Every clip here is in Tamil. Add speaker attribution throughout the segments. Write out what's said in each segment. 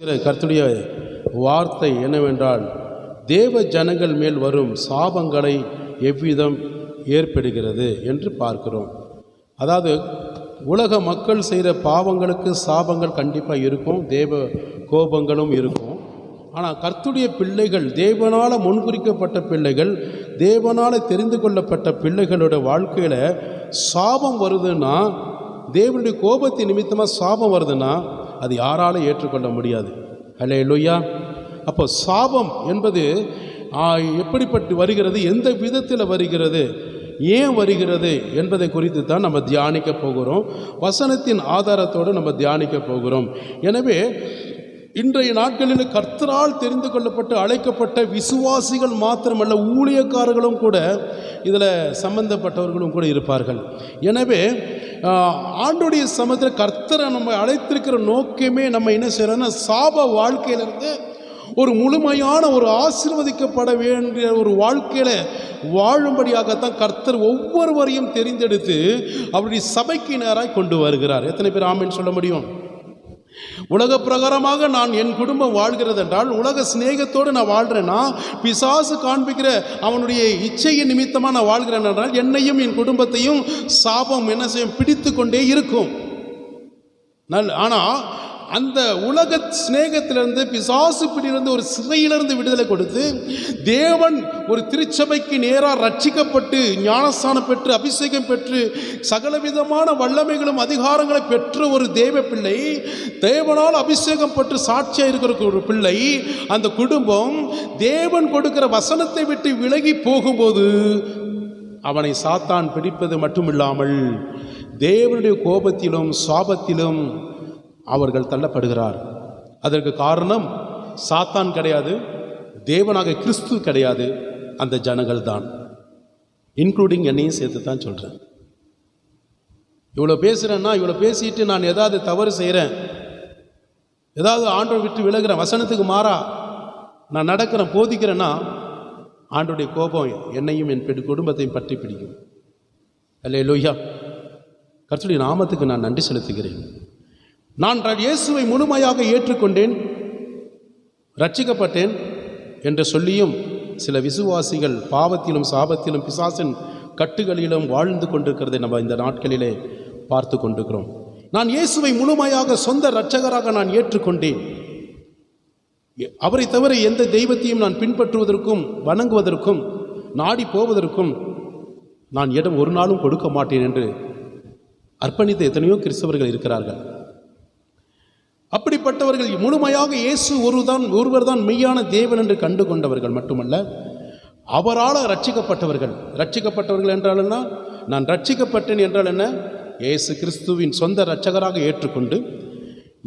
Speaker 1: கர்த்தருடைய வார்த்தை என்னவென்றால், தேவ ஜனங்கள் மேல் வரும் சாபங்களை எவ்விதம் ஏற்படுகிறது என்று பார்க்கிறோம். அதாவது உலக மக்கள் செய்கிற பாவங்களுக்கு சாபங்கள் கண்டிப்பாக இருக்கும், தேவ கோபங்களும் இருக்கும். ஆனால் கர்த்தருடைய பிள்ளைகள், தேவனால் முன்குறிக்கப்பட்ட பிள்ளைகள், தேவனால் தெரிந்து கொள்ளப்பட்ட பிள்ளைகளோட வாழ்க்கையில் சாபம் வருதுன்னா, தேவனுடைய கோபத்தின் நிமித்தமாக சாபம் வருதுன்னா அது யாராலும் ஏற்றுக்கொள்ள முடியாது. ஹல்லேலூயா. அப்போ சாபம் என்பது எப்படிப்பட்டு வருகிறது, எந்த விதத்தில் வருகிறது, ஏன் வருகிறது என்பதை குறித்து தான் நம்ம தியானிக்க போகிறோம். வசனத்தின் ஆதாரத்தோடு நம்ம தியானிக்க போகிறோம். எனவே இன்றைய நாட்களில் கர்த்தரால் தெரிந்து கொள்ளப்பட்டு அழைக்கப்பட்ட விசுவாசிகள் மாத்திரமல்ல, ஊழியக்காரர்களும் கூட இதில் சம்பந்தப்பட்டவர்களும் கூட இருப்பார்கள். எனவே ஆண்டுடைய சமயத்தில் கர்த்தரை நம்ம அழைத்திருக்கிற நோக்கமே நம்ம என்ன செய்யறோம்னா, சாப வாழ்க்கையிலிருந்து ஒரு முழுமையான ஒரு ஆசீர்வதிக்கப்பட வேண்டிய ஒரு வாழ்க்கையில் வாழும்படியாகத்தான் கர்த்தர் ஒவ்வொருவரையும் தெரிந்தெடுத்து அவருடைய சபைக்கு நேராக கொண்டு வருகிறார். எத்தனை பேர் ஆமென் சொல்ல முடியும்? உலக பிரகாரமாக நான் என் குடும்பம் வாழ்கிறது என்றால், உலக சிநேகத்தோடு நான் வாழ்கிறேன்னா, பிசாசு காண்பிக்கிற அவனுடைய இச்சையின் நிமித்தமாக நான் வாழ்கிறேன் என்றால், என்னையும் என் குடும்பத்தையும் சாபம் என்ன செய்யும், பிடித்து கொண்டே இருக்கும். ஆனால் அந்த உலக சிநேகத்திலிருந்து, பிசாசு பிடியிலிருந்து, ஒரு சிறையிலிருந்து விடுதலை கொடுத்து, தேவன் ஒரு திருச்சபைக்கு நேராக ரட்சிக்கப்பட்டு ஞானஸ்தானம் பெற்று அபிஷேகம் பெற்று சகலவிதமான வல்லமைகளும் அதிகாரங்களை பெற்ற ஒரு தேவ பிள்ளை, தேவனால் அபிஷேகம் பெற்று சாட்சியாக இருக்கிற ஒரு பிள்ளை, அந்த குடும்பம் தேவன் கொடுக்கிற வசனத்தை விட்டு விலகி போகும்போது அவனை சாத்தான் பிடிப்பது மட்டுமில்லாமல் தேவனுடைய கோபத்திலும் சாபத்திலும் அவர்கள் தள்ளப்படுகிறார். அதற்கு காரணம் சாத்தான் கிடையாது, தேவனாக கிறிஸ்து கிடையாது, அந்த ஜனங்கள் தான். இன்க்ளூடிங் என்னையும் சேர்த்து தான் சொல்கிறேன். இவ்வளோ பேசுகிறேன்னா, இவ்வளோ பேசிட்டு நான் ஏதாவது தவறு செய்கிறேன், ஏதாவது ஆண்டவரை விட்டு விலகிறேன், வசனத்துக்கு மாறா நான் நடக்கிறேன், போதிக்கிறேன்னா, ஆண்டவருடைய கோபம் என்னையும் என் குடும்பத்தையும் பற்றி பிடிக்கும். அல்லேலூயா. கர்த்தருடைய நாமத்துக்கு நான் நன்றி செலுத்துகிறேன். நான் இயேசுவை முழுமையாக ஏற்றுக்கொண்டேன், ரட்சிக்கப்பட்டேன் என்று சொல்லியும் சில விசுவாசிகள் பாவத்திலும் சாபத்திலும் பிசாசின் கட்டுகளிலும் வாழ்ந்து கொண்டிருக்கிறதை நம்ம இந்த நாட்களிலே பார்த்து கொண்டிருக்கிறோம். நான் இயேசுவை முழுமையாக சொந்த இரட்சகராக நான் ஏற்றுக்கொண்டேன், அவரை தவிர எந்த தெய்வத்தையும் நான் பின்பற்றுவதற்கும் வணங்குவதற்கும் நாடி போவதற்கும் நான் இடம் ஒரு நாளும் கொடுக்க மாட்டேன் என்று அர்ப்பணித்த எத்தனையோ கிறிஸ்தவர்கள் இருக்கிறார்கள். அப்படிப்பட்டவர்கள் முழுமையாக இயேசு ஒருவர் தான் மெய்யான தேவன் என்று கண்டு கொண்டவர்கள் மட்டுமல்ல, அவரால் ரட்சிக்கப்பட்டவர்கள் என்றால் என்ன, நான் ரட்சிக்கப்பட்டேன் என்றால் என்ன, இயேசு கிறிஸ்துவின் சொந்த இரட்சகராக ஏற்றுக்கொண்டு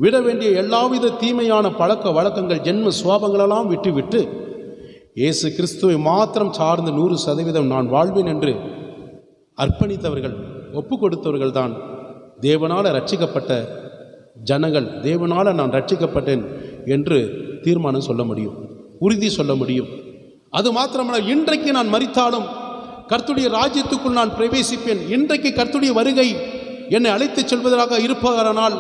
Speaker 1: விட வேண்டிய எல்லாவித தீமையான பழக்க வழக்கங்கள் ஜென்ம சுவாபங்களெல்லாம் விட்டுவிட்டு இயேசு கிறிஸ்துவை மாத்திரம் சார்ந்து 100% நான் வாழ்வேன் என்று அர்ப்பணித்தவர்கள், ஒப்பு கொடுத்தவர்கள் தான் தேவனால் ரட்சிக்கப்பட்ட ஜனங்கள். தேவனால் நான் ரட்சிக்கப்பட்டேன் என்று தீர்மானம் சொல்ல முடியும், உறுதி சொல்ல முடியும். அது மாத்திரமல்ல, இன்றைக்கு நான் மரித்தாலும் கர்த்தருடைய ராஜ்யத்துக்குள் நான் பிரவேசிப்பேன், இன்றைக்கு கர்த்தருடைய வருகை என்னை அழைத்துச் செல்வதாக இருப்பதனால்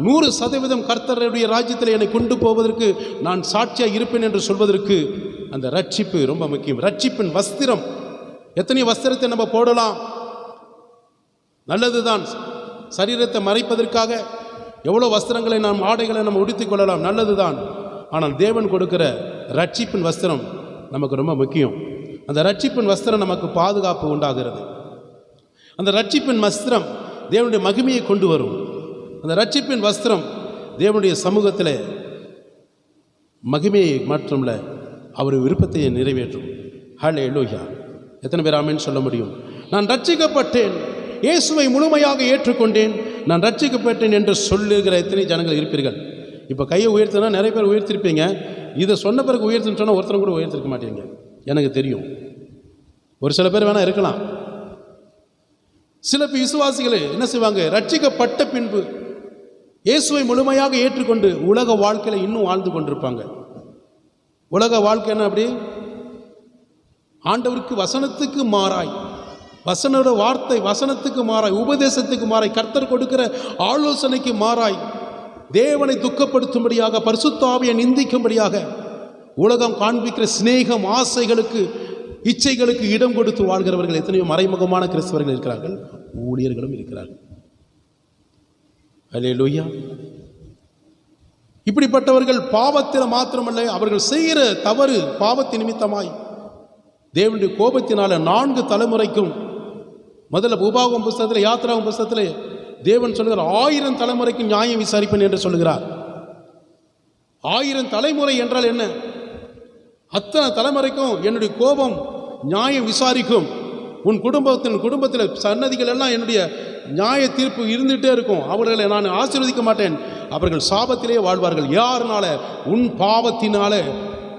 Speaker 1: 100% கர்த்தருடைய ராஜ்யத்தில் என்னை கொண்டு போவதற்கு நான் சாட்சியாக இருப்பேன் என்று சொல்வதற்கு அந்த ரட்சிப்பு ரொம்ப முக்கியம். ரட்சிப்பின் வஸ்திரம், எத்தனை வஸ்திரத்தை நம்ம போடலாம், நல்லதுதான். சரீரத்தை மறைப்பதற்காக எவ்வளோ வஸ்திரங்களை நாம், ஆடைகளை நம்ம உடுத்திக் கொள்ளலாம், நல்லது தான். ஆனால் தேவன் கொடுக்கிற ரட்சிப்பின் வஸ்திரம் நமக்கு ரொம்ப முக்கியம். அந்த ரட்சிப்பின் வஸ்திரம் நமக்கு பாதுகாப்பு உண்டாகிறது. அந்த ரட்சிப்பின் வஸ்திரம் தேவனுடைய மகிமையை கொண்டு வரும். அந்த ரட்சிப்பின் வஸ்திரம் தேவனுடைய சமூகத்தில் மகிமையை மாற்றம்ல அவர் விருப்பத்தை நிறைவேற்றும். ஹல்லேலூயா. எத்தனை பேர் ஆமென் சொல்ல முடியும்? நான் ரட்சிக்கப்பட்டேன், இயேசுவை முழுமையாக ஏற்றுக்கொண்டேன், நான் ரட்சிக்கப்பட்டேன் என்று சொல்லுகிற எத்தனை ஜனங்கள் இருப்பீர்கள்? இப்போ கையை உயர்த்தினா நிறைய பேர் உயர்த்திருப்பீங்க. இதை சொன்ன பிறகு உயர்த்துன்னு சொன்னால் ஒருத்தரும் கூட உயர்த்திருக்க மாட்டீங்க, எனக்கு தெரியும். ஒரு சில பேர் வேணால் இருக்கலாம். சில விசுவாசிகள் என்ன செய்வாங்க, ரட்சிக்கப்பட்ட பின்பு இயேசுவை முழுமையாக ஏற்றுக்கொண்டு உலக வாழ்க்கையில் இன்னும் வாழ்ந்து கொண்டிருப்பாங்க. உலக வாழ்க்கைன்னா அப்படி ஆண்டவருக்கு வசனத்துக்கு மாறாய், வசனோட வார்த்தை வசனத்துக்கு மாறாய், உபதேசத்துக்கு மாறாய், கர்த்தர் கொடுக்கிற ஆலோசனைக்கு மாறாய் தேவனை துக்கப்படுத்தும்படியாக, பரிசுத்த ஆவியை நிந்திக்கும்படியாக உலகம் காண்பிக்கிற சிநேகம், ஆசைகளுக்கு, இச்சைகளுக்கு இடம் கொடுத்து வாழ்கிறவர்கள் எத்தனையோ மறைமுகமான கிறிஸ்தவர்கள் இருக்கிறார்கள், ஊழியர்களும் இருக்கிறார்கள். அல்லேலூயா. இப்படிப்பட்டவர்கள் பாவத்தில் மாத்திரமல்ல, அவர்கள் செய்கிற தவறு பாவத்தின் நிமித்தமாய் தேவனுடைய கோபத்தினால 4 தலைமுறைக்கும், முதல்ல உபாகமம் புஸ்தகத்தில், யாத்திராகமம் புஸ்தகத்தில் தேவன் சொல்கிறார் 1000 தலைமுறைக்கும் நியாயம் விசாரிப்பேன் என்று சொல்கிறார். 1000 தலைமுறை என்றால் என்ன? அத்தனை தலைமுறைக்கும் என்னுடைய கோபம் நியாயம் விசாரிக்கும். உன் குடும்பத்தில் சன்னதிகள் எல்லாம் என்னுடைய நியாய தீர்ப்பு இருந்துகிட்டே இருக்கும். அவர்களை நான் ஆசீர்வதிக்க மாட்டேன், அவர்கள் சாபத்திலே வாழ்வார்கள். யாருனால? உன் பாவத்தினால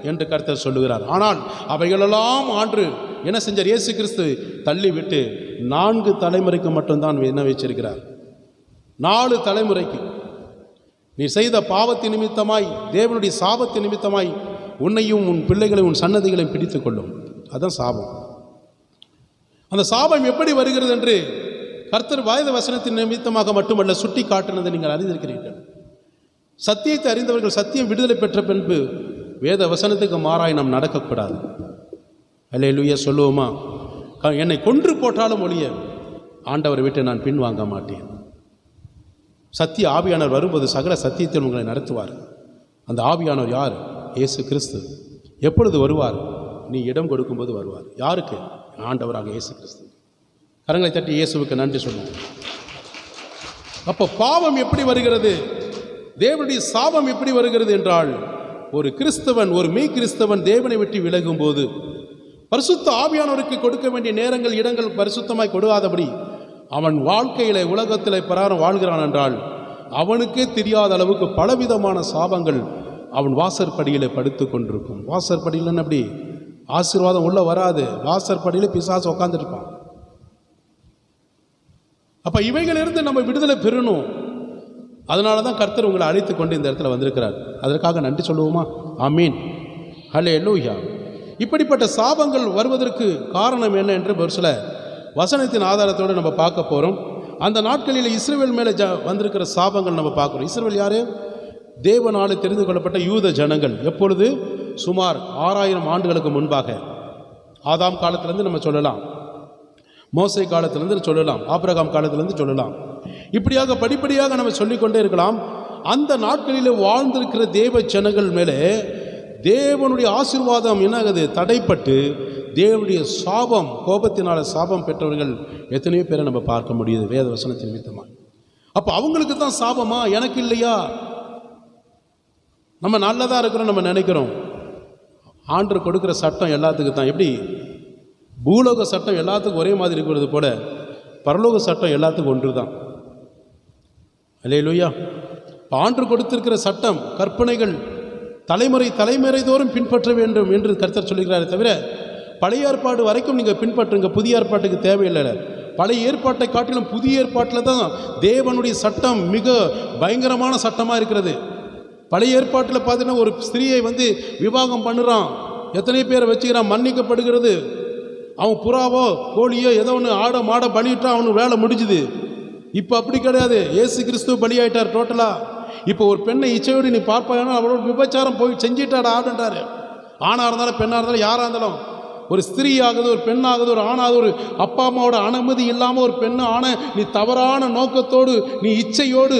Speaker 1: என்று கர்த்தர் சொல்லுகிறார். ஆனால் அவைகளெல்லாம் ஆண்டு என்ன செஞ்சார்? இயேசு கிறிஸ்து தள்ளிவிட்டு 4 தலைமுறைக்கு மட்டும்தான் என்ன வச்சிருக்கிறார். 4 தலைமுறைக்கு நீ செய்த பாவத்தின் நிமித்தமாய், தேவனுடைய சாபத்தின் நிமித்தமாய் உன்னையும் உன் பிள்ளைகளையும் உன் சன்னதிகளையும் பிடித்து கொள்ளும். அதுதான் சாபம். அந்த சாபம் எப்படி வருகிறது என்று கர்த்தர் வேத வசனத்தின் நிமித்தமாக மட்டுமல்ல சுட்டி காட்டினதை நீங்கள் அறிந்திருக்கிறீர்கள். சத்தியத்தை அறிந்தவர்கள் சத்தியம் விடுதலை பெற்ற பின்பு வேத வசனத்துக்கு மாறாய் நாம் நடக்கக்கூடாது. அல்லேலூயா சொல்லுவோமா? என்னை கொன்று போட்டாலும் ஒழிய ஆண்டவரை விட்டு நான் பின்வாங்க மாட்டேன். சத்திய ஆவியானவர் வரும்போது சகல சத்தியத்தில் உங்களை நடத்துவார். அந்த ஆவியானவர் யார்? இயேசு கிறிஸ்து. எப்பொழுது வருவார்? நீ இடம் கொடுக்கும்போது வருவார். யாருக்கு? ஆண்டவராக இயேசு கிறிஸ்து. கரங்களை தட்டி இயேசுவுக்கு நன்றி சொல்லுவோம். அப்போ பாவம் எப்படி வருகிறது? தேவனுடைய சாபம் எப்படி வருகிறது என்றால், ஒரு கிறிஸ்தவன், ஒரு மெய் கிறிஸ்தவன் தேவனை விட்டு விலகும் போது, பரிசுத்த ஆவியானவருக்கு கொடுக்க வேண்டிய நேரங்கள், இடங்கள் பரிசுத்தமாய் கொடுக்காதபடி அவன் வாழ்க்கையில உலகத்தில் பிரகாரம் வாழ்கிறான் என்றால், அவனுக்கே தெரியாத அளவுக்கு பலவிதமான சாபங்கள் அவன் வாசற்படியில் படுத்து கொண்டிருக்கும். வாசற்படியில் அப்படி ஆசீர்வாதம் உள்ள வராது. வாசற்படியில் பிசாசு உட்காந்துருப்பான். அப்ப இவைகளிலிருந்து நம்ம விடுதலை பெறணும். அதனால தான் கர்த்தர் உங்களை அழைத்து கொண்டு இந்த இடத்துல வந்திருக்கிறார். அதற்காக நன்றி சொல்லுவோமா? ஆமீன். ஹல்லேலூயா. இப்படிப்பட்ட சாபங்கள் வருவதற்கு காரணம் என்ன என்று ஒரு சில வசனத்தின் ஆதாரத்தோடு நம்ம பார்க்க போகிறோம். அந்த நாட்களில் இஸ்ரவேல் மேலே வந்திருக்கிற சாபங்கள் நம்ம பார்க்குறோம். இஸ்ரவேல் யாரு? தேவனாலே தெரிந்து கொள்ளப்பட்ட யூத ஜனங்கள். எப்பொழுது? சுமார் 6000 ஆண்டுகளுக்கு முன்பாக. ஆதாம் காலத்திலேருந்து நம்ம சொல்லலாம், மோசே காலத்திலேருந்து சொல்லலாம், ஆபிரகாம் காலத்திலேருந்து சொல்லலாம். இப்படியாக படிப்படியாக நம்ம சொல்லிக்கொண்டே இருக்கலாம். அந்த நாட்களில் வாழ்ந்திருக்கிற தேவ ஜனங்கள் மேலே தேவனுடைய ஆசீர்வாதம் என்னாகுது? தடைப்பட்டு தேவனுடைய சாபம், கோபத்தினால சாபம் பெற்றவர்கள் எத்தனையோ பேரை நம்ம பார்க்க முடியுது வேத வசனத்தின் நிமித்தமாக. அப்போ அவங்களுக்கு தான் சாபமா? எனக்கு இல்லையா? நம்ம நல்லதாக இருக்கிறோம் நம்ம நினைக்கிறோம். ஆண்டவர் கொடுக்குற சட்டம் எல்லாத்துக்கும் தான். எப்படி பூலோக சட்டம் எல்லாத்துக்கும் ஒரே மாதிரி இருக்கிறது போல பரலோக சட்டம் எல்லாத்துக்கும் ஒன்று தான். அல்லேலூயா. ஆண்டவர் கொடுத்திருக்கிற சட்டம், கற்பனைகள் தலைமுறை தோறும் பின்பற்ற வேண்டும் என்று கர்த்தர் சொல்லுகிறாரே தவிர, பழைய ஏற்பாடு வரைக்கும் நீங்கள் பின்பற்றுங்க, புதிய ஏற்பாட்டுக்கு தேவையில்லை. பழைய ஏற்பாட்டை காட்டிலும் புதிய ஏற்பாட்டில் தான் தேவனுடைய சட்டம் மிக பயங்கரமான சட்டமாக இருக்கிறது. பழைய ஏற்பாட்டில் பார்த்தீங்கன்னா ஒரு ஸ்திரீயை விவாகம் பண்ணுறான், எத்தனை பேரை வச்சுக்கிறான், மன்னிக்கப்படுகிறது. அவன் புறாவோ கோழியோ ஏதோ ஒன்று ஆட மாட பலியிட்டான், அவனுக்கு வேலை முடிஞ்சுது. இப்போ அப்படி கிடையாது. இயேசு கிறிஸ்துவ பலியாயிட்டார் டோட்டலாக. இப்போ ஒரு பெண்ணை இச்சையோடு நீ பார்ப்பாயானா அவளோட விபச்சாரம் போய் செஞ்சிட்டாட ஆடுன்றாரு. ஆணாக இருந்தாலும் பெண்ணாக இருந்தாலும் யாராக இருந்தாலும், ஒரு ஸ்திரீ ஆகுது, ஒரு பெண் ஆகுது, ஒரு ஆணாகுது, ஒரு அப்பா அம்மாவோட அனுமதி இல்லாமல் ஒரு பெண்ணு ஆன நீ தவறான நோக்கத்தோடு நீ இச்சையோடு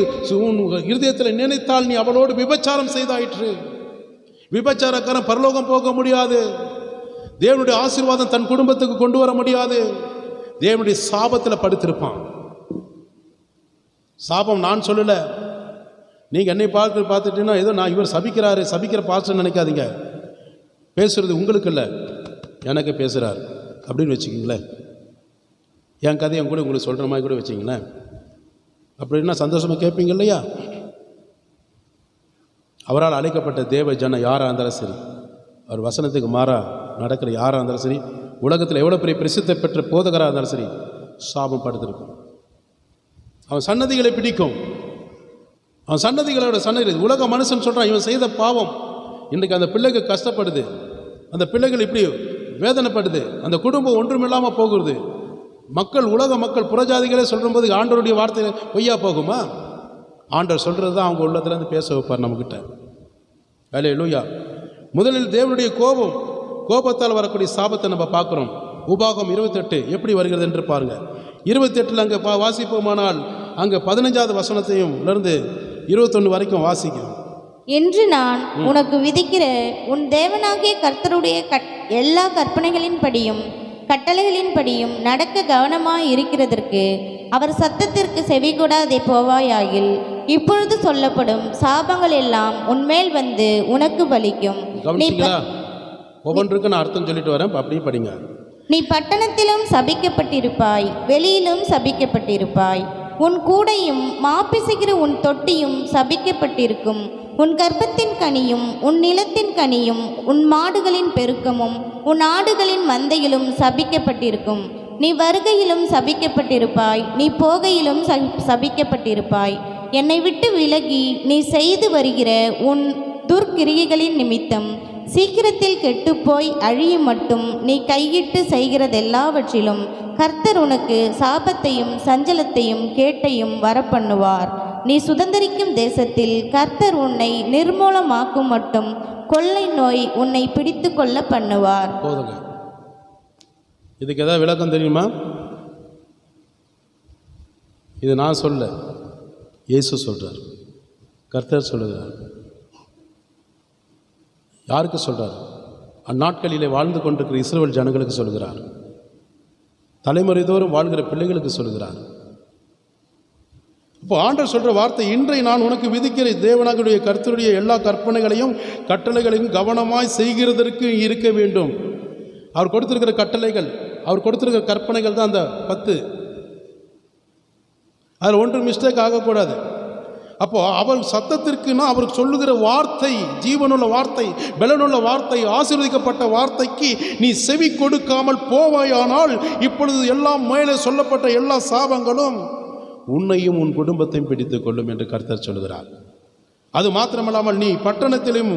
Speaker 1: இருதயத்தில் நினைத்தால் நீ அவளோடு விபச்சாரம் செய்தாயிற்று. விபச்சாரக்காரன் பரலோகம் போக முடியாது. தேவனுடைய ஆசீர்வாதம் தன் குடும்பத்துக்கு கொண்டு வர முடியாது. தேவனுடைய சாபத்தில் படுத்திருப்பான். சாபம் நான் சொல்லலை, நீங்கள் என்னை பார்த்துட்டீங்கன்னா ஏதோ நான் இவர் சபிக்கிற பாஸ்டர் நினைக்காதீங்க. பேசுறது உங்களுக்கு இல்லை, எனக்கு பேசுகிறார் அப்படின்னு வச்சுக்கிங்களேன். என் கதையை கூட உங்களுக்கு சொல்கிற மாதிரி கூட வச்சிங்களேன். அப்படின்னா சந்தோஷமாக கேட்பீங்க இல்லையா? அவரால் அழைக்கப்பட்ட தேவ ஜனம் யாராக இருந்தாலும் சரி, அவர் வசனத்துக்கு மாறாக நடக்கிற யாராக இருந்தாலும் சரி, உலகத்தில் எவ்வளோ பெரிய பிரசித்தி பெற்ற போதகராக இருந்தாலும் சரி, சாபம் படுத்திருக்கும். அவன் சன்னதிகளை பிடிக்கும். அவன் சன்னதிகளோட சன்னதி உலக மனுஷன் சொல்கிறான் இவன் செய்த பாவம். இன்றைக்கு அந்த பிள்ளைக்கு கஷ்டப்படுது, அந்த பிள்ளைகள் இப்படி வேதனைப்படுது, அந்த குடும்பம் ஒன்றுமில்லாமல் போகிறது. உலக மக்கள் புறஜாதிகளே சொல்லும்போது ஆண்டவருடைய வார்த்தை பொய்யா போகுமா? ஆண்டவர் சொல்கிறது தான் அவங்க உள்ளத்துலேருந்து பேச வைப்பார் நம்மக்கிட்ட. அல்லேலூயா. முதலில் தேவனுடைய கோபத்தால் வரக்கூடிய சாபத்தை நம்ம பார்க்குறோம். உபாகம் 28 எப்படி வருகிறது என்று பாருங்கள். 28 அங்கே வாசிப்போமானால் அங்கே 15வது வசனத்தையும் இருந்து 21 வரைக்கும் வாசிக்கிறோம்.
Speaker 2: என்று நான் உனக்கு விதிக்கிற உன் தேவனாகிய கர்த்தருடைய எல்லா கற்பனைகளின்படியும் கட்டளைகளின்படியும் நடக்க கவனமாய் இருக்கிறதற்கு அவர் சத்தத்திற்கு செவிகொடாதே போவாயாகில் இப்பொழுது சொல்லப்படும் சாபங்கள் எல்லாம் உன்மேல் வந்து உனக்கு பலிக்கும்.
Speaker 1: ஒவ்வொன்றுக்கு நான் அர்த்தம் சொல்லிட்டு வரேன், அப்படியே படிங்க.
Speaker 2: நீ பட்டணத்திலும் சபிக்கப்பட்டிருப்பாய், வெளியிலும் சபிக்கப்பட்டிருப்பாய். உன் கூடையும் மாப்பிசைகிற உன் தொட்டியும் சபிக்கப்பட்டிருக்கும். உன் கர்ப்பத்தின் கனியும் உன் நிலத்தின் கனியும் உன் மாடுகளின் பெருக்கமும் உன் ஆடுகளின் மந்தையிலும் சபிக்கப்பட்டிருக்கும். நீ வருகையிலும் சபிக்கப்பட்டிருப்பாய், நீ போகையிலும் சபிக்கப்பட்டிருப்பாய். என்னை விட்டு விலகி நீ செய்து வருகிற உன் துர்க்கிரியைகளின் நிமித்தம் சீக்கிரத்தில் கெட்டுப்போய் அழியும் மட்டும் நீ கையிட்டு செய்கிறதெல்லாவற்றிலும் கர்த்தர் உனக்கு சாபத்தையும் சஞ்சலத்தையும் கேட்டையும் வரப்பண்ணுவார். நீ சுதந்தரிக்கும் தேசத்தில் கர்த்தர் உன்னை நிர்மூலமாக்கும் மட்டும் கொள்ளை நோய் உன்னை பிடித்து கொள்ள பண்ணுவார்.
Speaker 1: போதுங்க. இதுக்கு ஏதாவது விளக்கம் தெரியுமா? இது நான் சொல்ல, இயேசு சொல்றார், கர்த்தர் சொல்லுகிறார். யாருக்கு சொல்றார்? அந்நாட்களிலே வாழ்ந்து கொண்டிருக்கிற இஸ்ரவேல் ஜனங்களுக்கு சொல்கிறார். தலைமுறை தோறும் வாழ்கிற பிள்ளைகளுக்கு சொல்கிறார். இப்போ ஆண்டவர் சொல்கிற வார்த்தை, இன்றை நான் உனக்கு விதிக்கிற தேவனாகிய கர்த்தருடைய எல்லா கற்பனைகளையும் கட்டளைகளையும் கவனமாய் செய்கிறதற்கு இருக்க வேண்டும். அவர் கொடுத்திருக்கிற கட்டளைகள், அவர் கொடுத்திருக்கிற கற்பனைகள் தான் அந்த 10. அதில் ஒன்று மிஸ்டேக் ஆகக்கூடாது. அப்போது அவர் சத்தத்திற்குன்னா அவர் சொல்லுகிற வார்த்தை, ஜீவனுள்ள வார்த்தை, பலனுள்ள வார்த்தை, ஆசீர்வதிக்கப்பட்ட வார்த்தைக்கு நீ செவி கொடுக்காமல் போவாயானால் இப்பொழுது எல்லாம் மேலே சொல்லப்பட்ட எல்லா சாபங்களும் உன்னையும் உன் குடும்பத்தையும் பிடித்துக் கொள்ளும் என்று கர்த்தர் சொல்கிறார். அது மாத்திரமல்லாமல் நீ பட்டணத்திலும்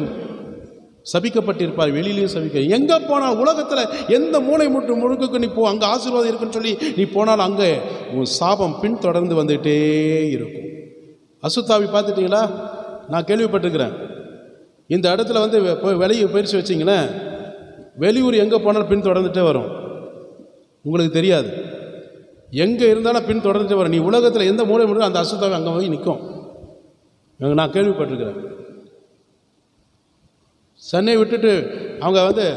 Speaker 1: சபிக்கப்பட்டிருப்பார், வெளியிலையும் சபிக்க. எங்கே போனால் உலகத்தில் எந்த மூளை முழுக்க நீ போ, அங்கே ஆசீர்வாதம் இருக்குன்னு சொல்லி நீ போனால் அங்கே உன் சாபம் பின்தொடர்ந்து வந்துகிட்டே இருக்கும். அசுத்தாவி பார்த்துட்டிங்களா? நான் கேள்விப்பட்டிருக்கிறேன். இந்த இடத்துல வந்து வெளியே பயிற்சி வச்சிங்களேன், வெளியூர் எங்கே போனாலும் பின் தொடர்ந்துட்டே வரும். உங்களுக்கு தெரியாது, எங்கே இருந்தாலும் பின் தொடர்ந்துட்டே வரும். நீ உலகத்தில் எந்த மூலை முடியும் அந்த அசுத்தாவி அங்கே போய் நிற்கும். நான் கேள்விப்பட்டிருக்கிறேன். சென்னை விட்டுட்டு அவங்க வந்து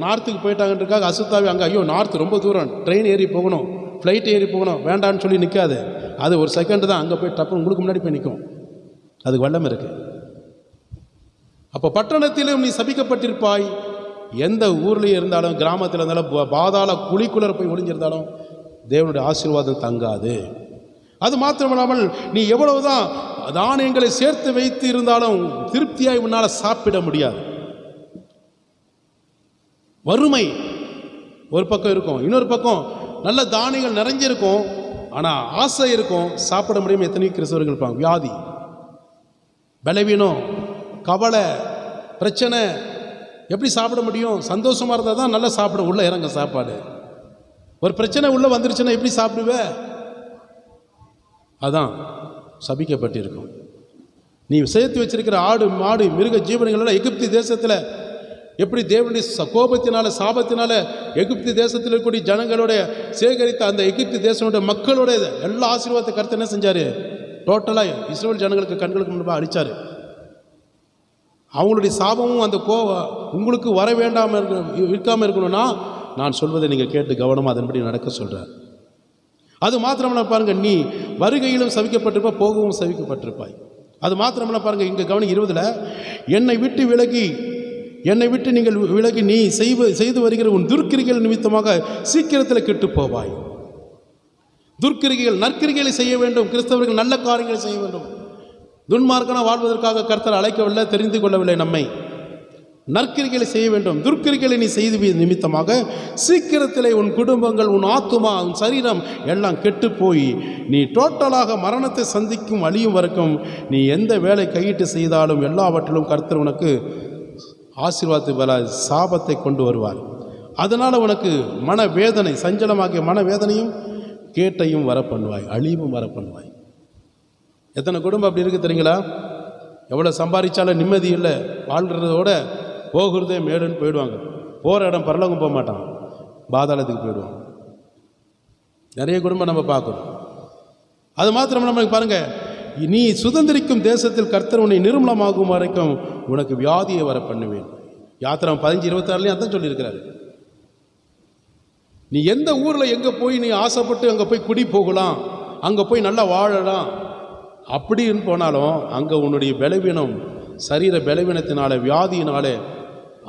Speaker 1: நார்த்துக்கு போயிட்டாங்கன்றக்காக அசுத்தாவி அங்கே, ஐயோ நார்த்து ரொம்ப தூரம், ட்ரெயின் ஏறி போகணும், ஃப்ளைட் ஏறி போகணும், வேண்டான்னு சொல்லி நிற்காது. அது ஒரு செகண்டு தான், அங்கே போய் டப்பு உங்களுக்கு முன்னாடி போய் நிற்கும். அதுக்கு வல்லம் இருக்குது. அப்போ பட்டணத்திலும் நீ சபிக்கப்பட்டிருப்பாய். எந்த ஊர்லேயும் இருந்தாலும், கிராமத்தில் இருந்தாலும், பாதாள குழிக்குள்ளே போய் ஒளிஞ்சிருந்தாலும் தேவனுடைய ஆசீர்வாதம் தங்காது. அது மாத்திரமில்லாமல் நீ எவ்வளவுதான் தானியங்களை சேர்த்து வைத்து இருந்தாலும் திருப்தியாய் உன்னால் சாப்பிட முடியாது. வறுமை ஒரு பக்கம் இருக்கும், இன்னொரு பக்கம் நல்ல தானியங்கள் நிறைஞ்சிருக்கும், ஆனால் ஆசை இருக்கும், சாப்பிட முடியாமல் எத்தனையோ கிறிஸ்தவர்கள் இருப்பாங்க. வியாதி, பலவீனம், கவலை, பிரச்சனை, எப்படி சாப்பிட முடியும்? சந்தோஷமாக இருந்தால் தான் நல்லா சாப்பிட உள்ளே இறங்க சாப்பாடு. ஒரு பிரச்சனை உள்ளே வந்துருச்சுன்னா எப்படி சாப்பிடுவே? அதான் சபிக்கப்பட்டிருக்கும். நீ சேர்த்து வச்சிருக்கிற ஆடு மாடு மிருக ஜீவனங்களெல்லாம் எகிப்து தேசத்தில் எப்படி தேவனுடைய கோபத்தினால சாபத்தினால எகிப்து தேசத்தில் இருக்கக்கூடிய ஜனங்களோட சேகரித்த அந்த எகிப்து தேசனுடைய மக்களோட எல்லா ஆசீர்வாதத்தை கர்த்தர் என்ன செஞ்சார்? டோட்டலாக இஸ்ரவேல் ஜனங்களுக்கு கண்களுக்கு முன்பாக அடித்தார். அவங்களுடைய சாபமும் அந்த உங்களுக்கு வர வேண்டாமல் இருக்காமல் இருக்கணும்னா நான் சொல்வதை நீங்கள் கேட்டு கவனமாக அதன்படி நடக்க சொல்கிறார். அது மாத்திரமல்ல பாருங்கள், நீ வருகையிலும் சவிக்கப்பட்டிருப்பாய், போகவும் சவிக்கப்பட்டிருப்பாய். அது மாத்திரமல்ல பாருங்கள், இங்கே கவனம் 20, என்னை விட்டு நீங்கள் விலகி நீ செய்து வருகிற உன் துர்க்கிரிகள் நிமித்தமாக சீக்கிரத்தில் கெட்டு போவாய். துர்க்கிரிகள், நற்கிரிகளை செய்ய வேண்டும். கிறிஸ்தவர்கள் நல்ல காரியங்களை செய்ய வேண்டும். துன்மார்க்கன வாழ்வதற்காக கர்த்தர் அழைக்கவில்லை, தெரிந்து கொள்ளவில்லை நம்மை. நற்கிரிகளை செய்ய வேண்டும். துர்க்கிரிகளை நீ செய்து நிமித்தமாக சீக்கிரத்திலே உன் குடும்பங்கள், உன் ஆத்துமா, உன் சரீரம் எல்லாம் கெட்டு போய் நீ டோட்டலாக மரணத்தை சந்திக்கும் அழியும் வரைக்கும் நீ எந்த வேலை கையிட்டு செய்தாலும் எல்லாவற்றிலும் கர்த்தர் உனக்கு ஆசீர்வாதத்தை வர சாபத்தை கொண்டு வருவார். அதனால் உனக்கு மனவேதனை, சஞ்சலமாகிய மனவேதனையும் கேட்டையும் வர பண்ணுவாய், அழிவும் வர பண்ணுவாய். எத்தனை குடும்பம் அப்படி இருக்குது தெரியுங்களா? எவ்வளோ சம்பாதிச்சாலும் நிம்மதி இல்லை, வாழ்கிறதோட போகிறதே மேடுன்னு போயிடுவாங்க. போகிற இடம் பரலோகம் போக மாட்டான், பாதாளத்துக்கு போயிடுவான். நிறைய குடும்பம் நம்ம பார்க்குறோம். அது மாத்திரம் நம்ம பாருங்கள், நீ சுதந்திரிக்கும் தேசத்தில் கர்த்தர் உன்னை நிர்மலமாகும் வரைக்கும் உனக்கு வியாதியை வர பண்ணுவேன். யாத்திரை 15:26 அதான் சொல்லியிருக்கிறாரு. நீ எந்த ஊரில் எங்கே போய் நீ ஆசைப்பட்டு அங்கே போய் குடி போகலாம், அங்கே போய் நல்லா வாழலாம் அப்படின்னு போனாலும் அங்கே உன்னுடைய பலவீனம், சரீர பலவீனத்தினால, வியாதியினாலே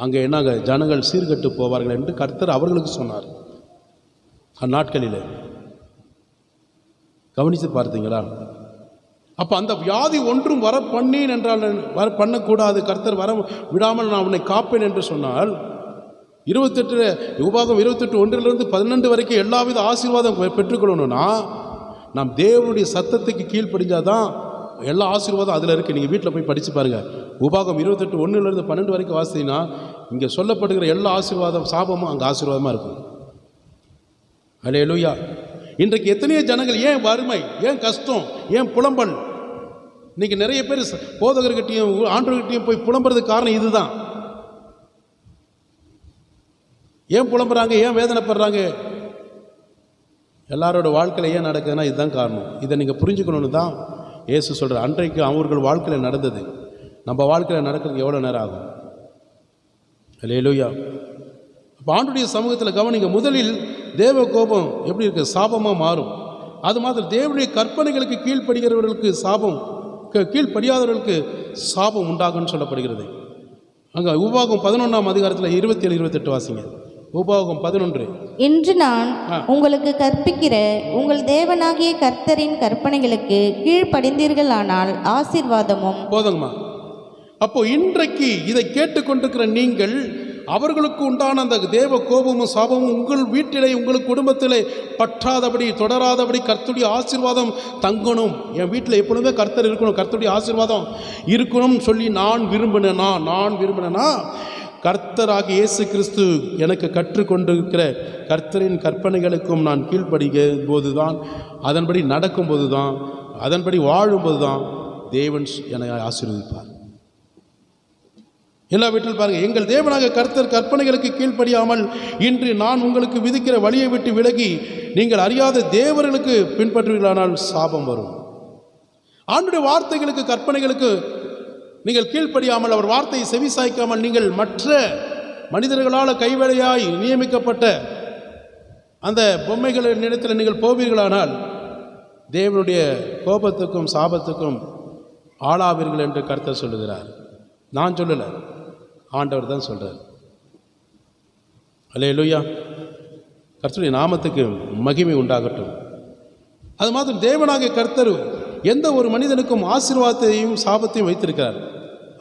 Speaker 1: அங்கே என்ன ஜனங்கள் சீர்கட்டு போவார்கள் என்று கர்த்தர் அவர்களுக்கு சொன்னார். அந்நாட்களில் கவனித்து பார்த்தீங்களா? அப்போ அந்த வியாதி ஒன்றும் வர பண்ணேன் என்றால் வர பண்ணக்கூடாது, கர்த்தர் வர விடாமல் நான் உன்னை காப்பேன் என்று சொன்னால் 28 உபாகம் 28:1-12 வரைக்கும் எல்லாவித ஆசீர்வாதம் பெற்றுக்கொள்ளணும்னா நாம் தேவனுடைய சத்தத்துக்கு கீழ்ப்படிஞ்சாதான் எல்லா ஆசீர்வாதம் அதில் இருக்குது. நீங்கள் வீட்டில் போய் படித்து பாருங்கள். உபாகம் 28:1-12 வரைக்கும் வாசித்தீங்கன்னா இங்கே சொல்லப்படுகிற எல்லா ஆசீர்வாதம் சாபமும் அங்கே ஆசீர்வாதமாக இருக்கும். அல்லேலூயா. இன்றைக்கு எத்தனையோ ஜனங்கள் ஏன் வறுமை, ஏன் கஷ்டம், ஏன் புலம்பல்? இன்றைக்கி நிறைய பேர் போதகர்கிட்டையும் ஆண்டவர்கிட்டையும் போய் புலம்புறதுக்கு காரணம் இதுதான். ஏன் புலம்புறாங்க, ஏன் வேதனைப்படுறாங்க? எல்லாரோட வாழ்க்கையில் ஏன் நடக்குதுன்னா இதுதான் காரணம். இதை நீங்கள் புரிஞ்சுக்கணுன்னு தான் இயேசு சொல்கிறார். அன்றைக்கு அவர்கள் வாழ்க்கையில் நடந்தது நம்ம வாழ்க்கையில் நடக்கிறதுக்கு எவ்வளோ நேரம் ஆகும்? அல்லேலூயா. அப்போ ஆண்டுடைய சமூகத்தில் கவனிங்க. முதலில் தேவ கோபம் எப்படி இருக்குது? சாபமாக மாறும். அது மாத்திரம் தேவனுடைய கற்பனைகளுக்கு கீழ்ப்படுகிறவர்களுக்கு சாபம், கீழ்ப்படியாதவர்களுக்கு சாபம் உண்டாகும்னு சொல்லப்படுகிறது. அங்கே உபாகம் 11ஆம் அதிகாரத்தில் 27-28 வாசிங்க. உபாகம் 11.
Speaker 2: இன்று நான் உங்களுக்கு கற்பிக்கிற உங்கள் தேவனாகிய கர்த்தரின் கற்பனைகளுக்கு கீழ்ப்படிந்தீர்களானால் ஆசீர்வாதமும். போதுங்கம்மா.
Speaker 1: அப்போ இன்றைக்கு இதை கேட்டுக்கொண்டிருக்கிற நீங்கள் அவர்களுக்கு உண்டான அந்த தேவ கோபமும் சாபமும் உங்கள் வீட்டிலே, உங்களுக்கு குடும்பத்திலே பற்றாதபடி, தொடராதபடி கர்த்தருடைய ஆசீர்வாதம் தங்கணும். என் வீட்டில் எப்பொழுதுமே கர்த்தர் இருக்கணும், கர்த்தருடைய ஆசீர்வாதம் இருக்கணும்னு சொல்லி நான் விரும்பினேன்னா கர்த்தராகிய இயேசு கிறிஸ்து எனக்கு கற்றுக்கொண்டிருக்கிற கர்த்தரின் கற்பனைகளுக்கும் நான் கீழ்ப்படுகிற போது தான், அதன்படி நடக்கும்போது தான், அதன்படி வாழும்போது தான் தேவன் என்னை ஆசீர்வதிப்பார். எல்லா வீட்டில் பாருங்கள், எங்கள் தேவனாக கர்த்தர் கற்பனைகளுக்கு கீழ்ப்படியாமல் இன்று நான் உங்களுக்கு விதிக்கிற வழியை விட்டு விலகி நீங்கள் அறியாத தேவர்களுக்கு பின்பற்றுவீர்களானால் சாபம் வரும். ஆண்டுடைய வார்த்தைகளுக்கு, கற்பனைகளுக்கு நீங்கள் கீழ்ப்படியாமல், அவர் வார்த்தையை செவிசாய்க்காமல் நீங்கள் மற்ற மனிதர்களால் கைவேலையாய் நியமிக்கப்பட்ட அந்த பொம்மைகளின் இடத்தில் நீங்கள் போவீர்களானால் தேவனுடைய கோபத்துக்கும் சாபத்துக்கும் ஆளாவீர்கள் என்று கர்த்தர் சொல்லுகிறார். நான் சொல்லலை, ஆண்டவர் தான் சொல்கிறார். அல்லேலூயா. கர்த்தருடைய நாமத்துக்கு மகிமை உண்டாகட்டும். அது மாத்திரம் தேவனாகிய கர்த்தர் எந்த ஒரு மனிதனுக்கும் ஆசீர்வாதத்தையும் சாபத்தையும் வைத்திருக்கிறார்.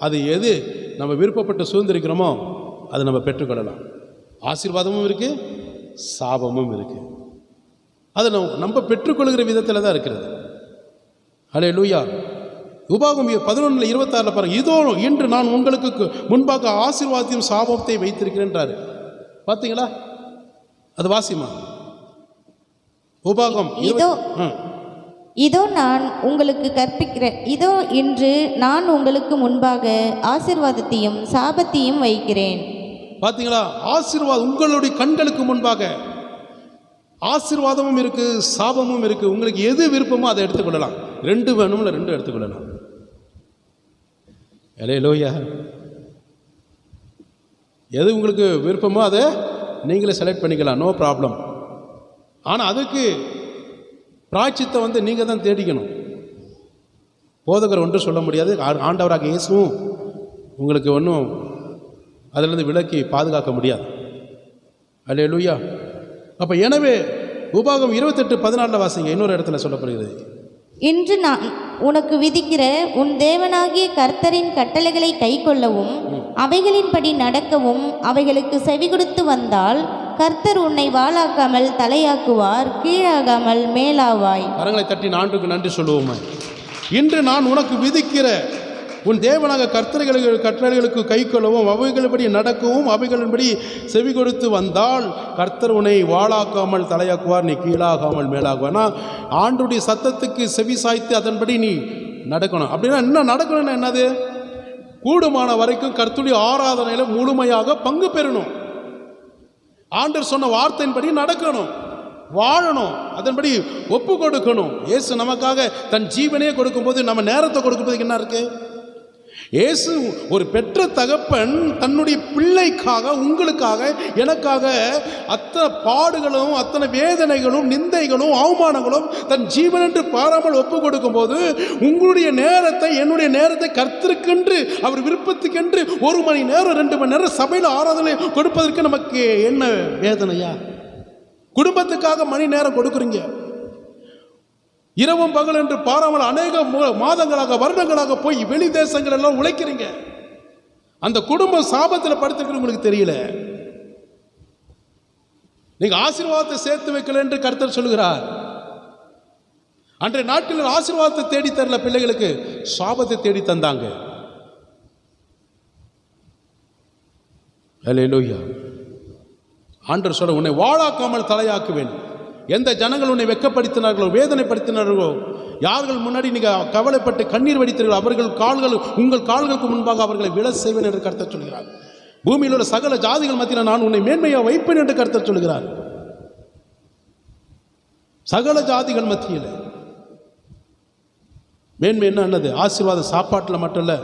Speaker 1: அது எது நம்ம விருப்பப்பட்டு சுதந்திரிக்கிறோமோ அதை நம்ம பெற்றுக்கொள்ளலாம். ஆசீர்வாதமும் இருக்குது, சாபமும் இருக்குது. அதை நம்ம பெற்றுக்கொள்கிற விதத்தில் தான் இருக்கிறது. அல்லேலூயா. உபாகம் 11:26 பாருங்கள். இதோ இன்று நான் உங்களுக்கு முன்பாக ஆசீர்வாதத்தையும் சாபத்தை வைத்திருக்கிறேன்றாரு. பார்த்தீங்களா? அது வாசிமா. உபாகம்
Speaker 2: இதோ நான் உங்களுக்கு கற்பிக்கிறேன். இதோ இன்று நான் உங்களுக்கு முன்பாக ஆசீர்வாதத்தையும் சாபத்தையும் வைக்கிறேன்.
Speaker 1: பார்த்தீங்களா? ஆசீர்வாதம் உங்களுடைய கண்களுக்கு முன்பாக. ஆசீர்வாதமும் இருக்குது, சாபமும் இருக்குது. உங்களுக்கு எது விருப்பமோ அதை எடுத்துக்கொள்ளலாம். 2 வேணும்ல 2 எடுத்துக்கொள்ளலாம். அல்லேலூயா. எது உங்களுக்கு விருப்பமோ அதை நீங்களே செலக்ட் பண்ணிக்கலாம், நோ ப்ராப்ளம். ஆனால் அதுக்கு பிராய்ச்சித்தை நீங்கள் தான் தேடிக்கணும். போதகர் ஒன்றும் சொல்ல முடியாது, ஆண்டவராக இயேசுவும் உங்களுக்கு ஒன்றும் அதிலிருந்து விலக்கி பாதுகாக்க முடியாது. அல்லேலூயா. அப்போ எனவே உபாகம் 28:14 வாசிங்க. இன்னொரு இடத்துல சொல்லப்படுகிறது.
Speaker 2: இன்று நான் உனக்கு விதிக்கிற உன் தேவனாகிய கர்த்தரின் கட்டளைகளை கைக்கொள்ளவும் அவைகளின்படி நடக்கவும் அவைகளுக்கு செவி கொடுத்து வந்தால் கர்த்தர் உன்னை வாளாக்காமல் தலையாக்குவார், கீழாகாமல் மேலாவாய். கரங்களை தட்டி ஆண்டவருக்கு நன்றி சொல்லுவோமே. இன்று நான் உனக்கு விதிக்கிற உன் தேவனாக கட்டளைகளுக்கு கைக்கொள்ளவும் அவைகளின்படி நடக்கவும் அவைகளின்படி செவி கொடுத்து வந்தால் கர்த்தர் உன்னை வாளாக்காமல் தலையாக்குவார், நீ கீழாகாமல் மேலாகுவார். ஆண்டுடைய சத்தத்துக்கு செவி சாய்த்து அதன்படி நீ
Speaker 1: நடக்கணும். அப்படின்னா என்ன நடக்கணும்னா என்னது? கூடுமான வரைக்கும் கர்த்தருடைய ஆராதனையில் முழுமையாக பங்கு பெறணும். ஆண்டவர் சொன்ன வார்த்தையின்படி நடக்கணும், வாழணும், அதன்படி ஒப்பு கொடுக்கணும். இயேசு நமக்காக தன் ஜீவனையே கொடுக்கும்போது நம்ம நேரத்தை கொடுக்கும்போது என்ன இருக்கு? இயேசு ஒரு பெற்ற தகப்பன் தன்னுடைய பிள்ளைக்காக, உங்களுக்காக, எனக்காக அத்தனை பாடுகளும் அத்தனை வேதனைகளும் நிந்தைகளும் அவமானங்களும் தன் ஜீவன் என்று பாராமல் ஒப்பு கொடுக்கும் போது உங்களுடைய நேரத்தை, என்னுடைய நேரத்தை கர்த்தருக்கென்று, அவர் விருப்பத்துக்கென்று 1 மணி நேரம் 2 மணி நேரம் சபையில் ஆராதனை கொடுப்பதற்கு நமக்கு என்ன வேதனையா? குடும்பத்துக்காக மணி நேரம் கொடுக்குறீங்க, இரவும் பகல் என்று பாராமல் அநேக மாதங்களாக வருடங்களாக போய் வெளி தேசங்கள் எல்லாம் உழைக்கிறீங்க. அந்த குடும்பம் சாபத்தில் படுத்துக்கிறது உங்களுக்கு தெரியல. நீங்க ஆசீர்வாதத்தை சேர்த்து வைக்கல என்று கர்த்தர் சொல்லுகிறார். அன்றைய நாட்டில் ஆசீர்வாதத்தை தேடி தரல, பிள்ளைகளுக்கு சாபத்தை தேடி தந்தாங்க. அல்லேலூயா. ஆண்டவர் சொல்ல, உன்னை வாழாக்காமல் தலையாக்குவேன். எந்த ஜனங்கள் உன்னை வெட்கப்படுத்தினார்களோ, வேதனைப்படுத்தினார்களோ, யார்கள் முன்னாடி நீங்கள் கவலைப்பட்டு கண்ணீர் வடித்தீர்களோ, அவர்கள் கால்கள், உங்கள் கால்களுக்கு முன்பாக அவர்களை விழ செய்வேன் என்று கர்த்தர் சொல்கிறார். பூமியில் உள்ள சகல ஜாதிகள் மத்தியில் நான் உன்னை மேன்மையாக வைப்பேன் என்று கர்த்தர் சொல்கிறார். சகல ஜாதிகள் மத்தியில் மேன்மை என்னது? ஆசீர்வாதம் சாப்பாட்டில் மட்டும் இல்லை,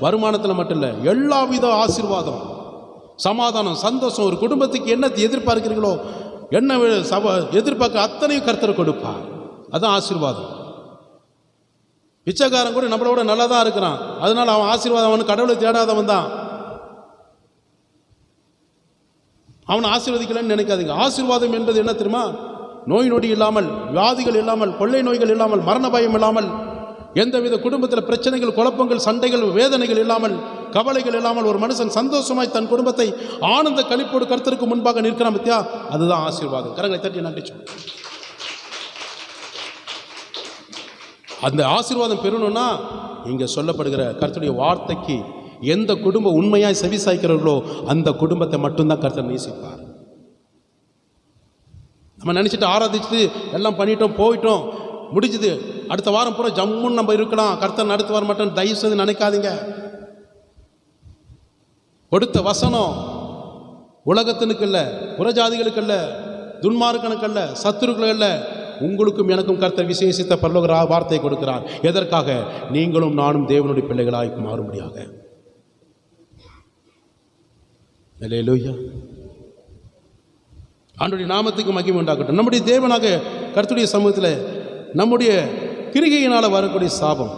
Speaker 1: வருமானத்தில் மட்டும் இல்லை, எல்லா வித ஆசீர்வாதம், சமாதானம், சந்தோஷம். ஒரு குடும்பத்துக்கு என்ன எதிர்பார்க்கிறீர்களோ, என்ன எதிர்பார்க்க அத்தனையும் கர்த்தர் கொடுப்பார். அதான் ஆசீர்வாதம். பிச்சைக்காரன் கூட நம்மளோட நல்லா தான் இருக்கிறான், அதனால அவன் ஆசீர்வாதம், அவனு கடவுளை தேடாதவன் தான், அவனை ஆசீர்வதிக்கலன்னு நினைக்காதீங்க. ஆசீர்வாதம் என்பது என்ன தெரியுமா? நோய் நொடி இல்லாமல், வியாதிகள் இல்லாமல், கொள்ளை நோய்கள் இல்லாமல், மரண பயம் இல்லாமல், எந்தவித குடும்பத்தில் பிரச்சனைகள், குழப்பங்கள், சண்டைகள், வேதனைகள் இல்லாமல், கவலைகள் இல்லாமல் ஒரு மனுஷன் சந்தோஷமாய் தன் குடும்பத்தை ஆனந்த களிப்போடு கர்த்தருக்கு முன்பாக நிற்கிறான் பத்தியா, அதுதான் ஆசீர்வாதம். கரங்களை தட்டி நன்றி சொல்லு. அந்த ஆசீர்வாதம் பெறணும்னா இங்க சொல்லப்படுகிற கர்த்தருடைய வார்த்தைக்கு எந்த குடும்பம் உண்மையாய் செவி சாய்க்கிறார்களோ அந்த குடும்பத்தை மட்டும்தான் கர்த்தர் நேசிப்பார். நம்ம நினைச்சிட்டு ஆராதிச்சுட்டு எல்லாம் பண்ணிட்டோம், போயிட்டோம், முடிஞ்சுது, அடுத்த வாரம் பூரா ஜம்முன்னு நம்ம இருக்கலாம், கர்த்தர் நடத்து வர மாட்டோம் தயவு செய்து நினைக்காதீங்க. கொடுத்த வசனம் உலகத்தினுக்கு இல்லை, புறஜாதிகளுக்கு இல்லை, துன்மார்க்கனுக்கு அல்ல, சத்துருக்கள் அல்ல, உங்களுக்கும் எனக்கும் கர்த்தர் விசேஷித்த பரலோக வார்த்தை கொடுக்கிறார். எதற்காக? நீங்களும் நானும் தேவனுடைய பிள்ளைகளாய் மாறும்படியாக. அல்லேலூயா. ஆண்டவருடைய நாமத்துக்கு மகிமை உண்டாகட்டும். நம்முடைய தேவனாக கர்த்தருடைய சமூகத்தில் நம்முடைய கிரிகையினால் வரக்கூடிய சாபம்.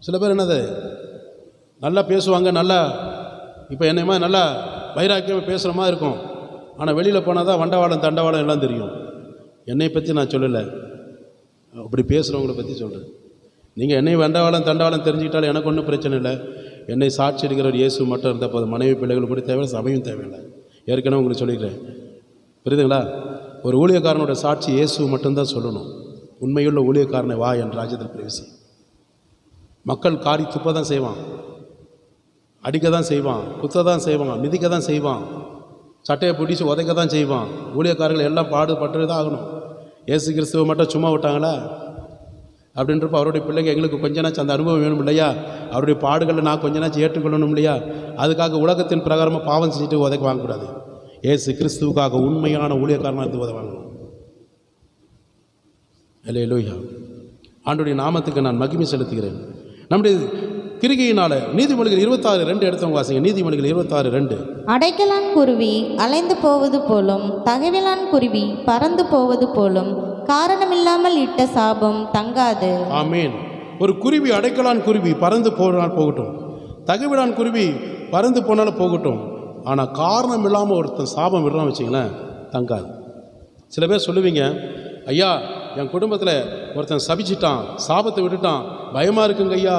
Speaker 1: சில பேர் என்னது நல்லா பேசுவாங்க, நல்லா இப்போ என்னை மாதிரி நல்லா வைராக்கியமாக பேசுகிற மாதிரி இருக்கும், ஆனால் வெளியில் போனால் தான் வண்டவாளம் தண்டவாளம் எல்லாம் தெரியும். என்னை பற்றி நான் சொல்லலை, அப்படி பேசுகிறவங்களை பற்றி சொல்கிறேன். நீங்கள் என்னை வண்டவாளம் தண்டவாளம் தெரிஞ்சுக்கிட்டாலும் எனக்கு ஒன்றும் பிரச்சனை இல்லை. என்னை சாட்சி எடுக்கிறவர் இயேசு மட்டும் இருந்தால் போதும். மனைவி பிள்ளைகள் கூட தேவையில்லை, சபையும் தேவையில்லை. ஏற்கனவே உங்களுக்கு சொல்லிக்கிறேன், புரியுதுங்களா? ஒரு ஊழியக்காரனோட சாட்சி இயேசு மட்டும்தான் சொல்லணும். உண்மையுள்ள ஊழியக்காரனை வா என் ராஜ்யத்தில் பிரவேசி. மக்கள் காரி துப்ப தான் செய்வான், அடிக்க தான் செய்வான், குத்த தான் செய்வான், மிதிக்க தான் செய்வான், சட்டையை பிடிச்சி உதைக்க தான் செய்வான். ஊழியக்காரர்கள் எல்லாம் பாடுபட்டு தான் ஆகணும். இயேசு கிறிஸ்துவை மட்டும் சும்மா விட்டாங்களா? அப்படின்றப்ப அவருடைய பிள்ளைங்க எங்களுக்கு கொஞ்சனாச்சும் அந்த அனுபவம் வேணும் இல்லையா? அவருடைய பாடுகளை நான் கொஞ்சனாச்சும் ஏற்றுக்கொள்ளணும் இல்லையா? அதுக்காக உலகத்தின் பிரகாரமாக பாவம் செஞ்சுட்டு உதைக்க வாங்கக்கூடாது. இயேசு கிறிஸ்துவுக்காக உண்மையான ஊழியக்காரனாக இருந்து உதவ வாங்கணும். அல்லேலூயா. ஆண்டவருடைய நாமத்துக்கு நான் மகிமை செலுத்துகிறேன். நம்முடைய கிரிகையினால நீதிமொழிகள் 26:2 எடுத்தவங்க வாசிங்க. நீதிமொழிகள் 26:2.
Speaker 2: அடைக்கலான் குருவி அலைந்து போவது போலும், தகவிலான் குருவி பறந்து போவது போலும், காரணமில்லாமல் இட்ட சாபம் தங்காது. ஆமீன்.
Speaker 1: ஒரு குருவி, அடைக்கலான் குருவி பறந்து போனால் போகட்டும், தகவிலான் குருவி பறந்து போனாலும் போகட்டும், ஆனால் காரணம் இல்லாமல் ஒருத்தன் சாபம் விடுறான் வச்சிங்களேன், தங்காது. சில பேர் சொல்லுவீங்க, ஐயா என் குடும்பத்தில் ஒருத்தன் சபிச்சிட்டான், சாபத்தை விட்டுட்டான், பயமாக இருக்குங்க ஐயா,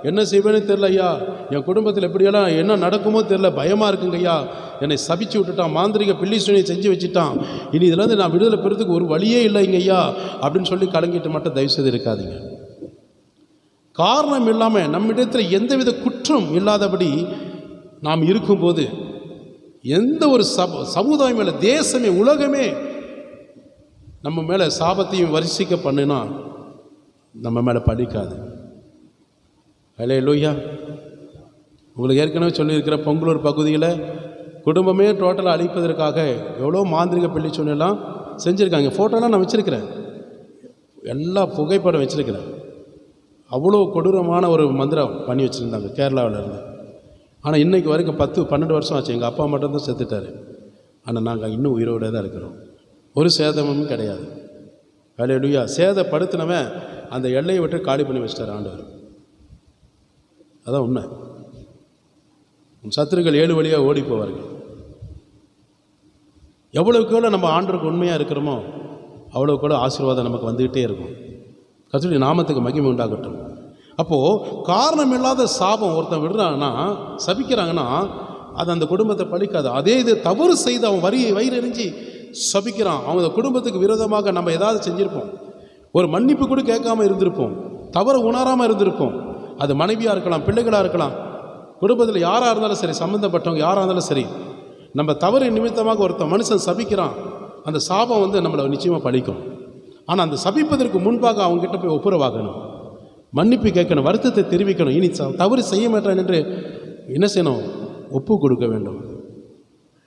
Speaker 1: என்ன செய்வேன்னு தெரில ஐயா, என் குடும்பத்தில் எப்படியெல்லாம் என்ன நடக்குமோ தெரில, பயமாக இருக்குங்க ஐயா, என்னை சபிச்சு விட்டுட்டான், மாந்திரிக பில்லி சுனியை செஞ்சு வச்சுட்டான், இனி இதில் நான் விடுதலை பெறதுக்கு ஒரு வழியே இல்லைங்க ஐயா அப்படின்னு சொல்லி கலங்கிட்டு மட்டும் தயவுசெய்து இருக்காதீங்க. காரணம் இல்லாமல் நம்மிடத்தில் எந்தவித குற்றம் இல்லாதபடி நாம் இருக்கும்போது எந்த ஒரு சமுதாயம் மேலே, தேசமே, உலகமே நம்ம மேலே சாபத்தையும் வரிசைக்க பண்ணினா நம்ம மேலே படிக்காது. அல்லேலூயா. உங்களுக்கு ஏற்கனவே சொல்லியிருக்கிற பொங்கலூர் பகுதியில் குடும்பமே டோட்டலாக அழிப்பதற்காக எவ்வளோ மாந்திரிக பிள்ளை சொன்னெல்லாம் செஞ்சுருக்காங்க. ஃபோட்டோலாம் நான் வச்சுருக்கிறேன், எல்லா புகைப்படம் வச்சுருக்கிறேன். அவ்வளோ கொடூரமான ஒரு மந்திரம் பண்ணி வச்சுருந்தாங்க கேரளாவில் இருந்து. ஆனால் இன்றைக்கு வரைக்கும் 10-12 வருஷம் ஆச்சு. எங்கள் அப்பா மட்டும்தான் செத்துட்டார். ஆனால் நாங்கள் இன்னும் உயிரோடு தான் இருக்கிறோம். ஒரு சேதமும் கிடையாது. அல்லேலூயா. சேதப்படுத்தினவன் அந்த எல்லையை விட்டு காலி பண்ணி வச்சிட்டார் ஆண்டவர். அதான் உண்மை. சத்துருக்கள் 7 வழியாக ஓடி போவார்கள். எவ்வளவுக்கு எவ்வளோ நம்ம ஆண்டவருக்கு உண்மையாக இருக்கிறோமோ அவ்வளோக்கு கூட ஆசீர்வாதம் நமக்கு வந்துக்கிட்டே இருக்கும். கர்த்தருடைய நாமத்துக்கு மகிமை உண்டாகட்டும். அப்போது காரணம் இல்லாத சாபம் ஒருத்தன் விடுறாங்கன்னா, சபிக்கிறாங்கன்னா, அது அந்த குடும்பத்தை பழிக்காது. அதே இது தவறு செய்து அவன் வயிறு எரிஞ்சு சபிக்கிறான், அவங்க குடும்பத்துக்கு விரோதமாக நம்ம ஏதாவது செஞ்சுருப்போம், ஒரு மன்னிப்பு கூட கேட்காம இருந்திருப்போம், தவறு உணராமல் இருந்திருப்போம். அது மனைவியாக இருக்கலாம், பிள்ளைகளாக இருக்கலாம், குடும்பத்தில் யாராக இருந்தாலும் சரி, சம்மந்தப்பட்டவங்க யாராக இருந்தாலும் சரி, நம்ம தவறு நிமித்தமாக ஒருத்தன் மனுஷன் சபிக்கிறான், அந்த சாபம் நம்மளை நிச்சயமாக பழிக்கும். ஆனால் அந்த சபிப்பதற்கு முன்பாக அவங்ககிட்ட போய் ஒப்புரவாகணும், மன்னிப்பு கேட்கணும், வருத்தத்தை தெரிவிக்கணும். இனி தவறு செய்ய மாட்டான் என்று என்ன செய்யணும்? ஒப்பு கொடுக்க வேண்டும்.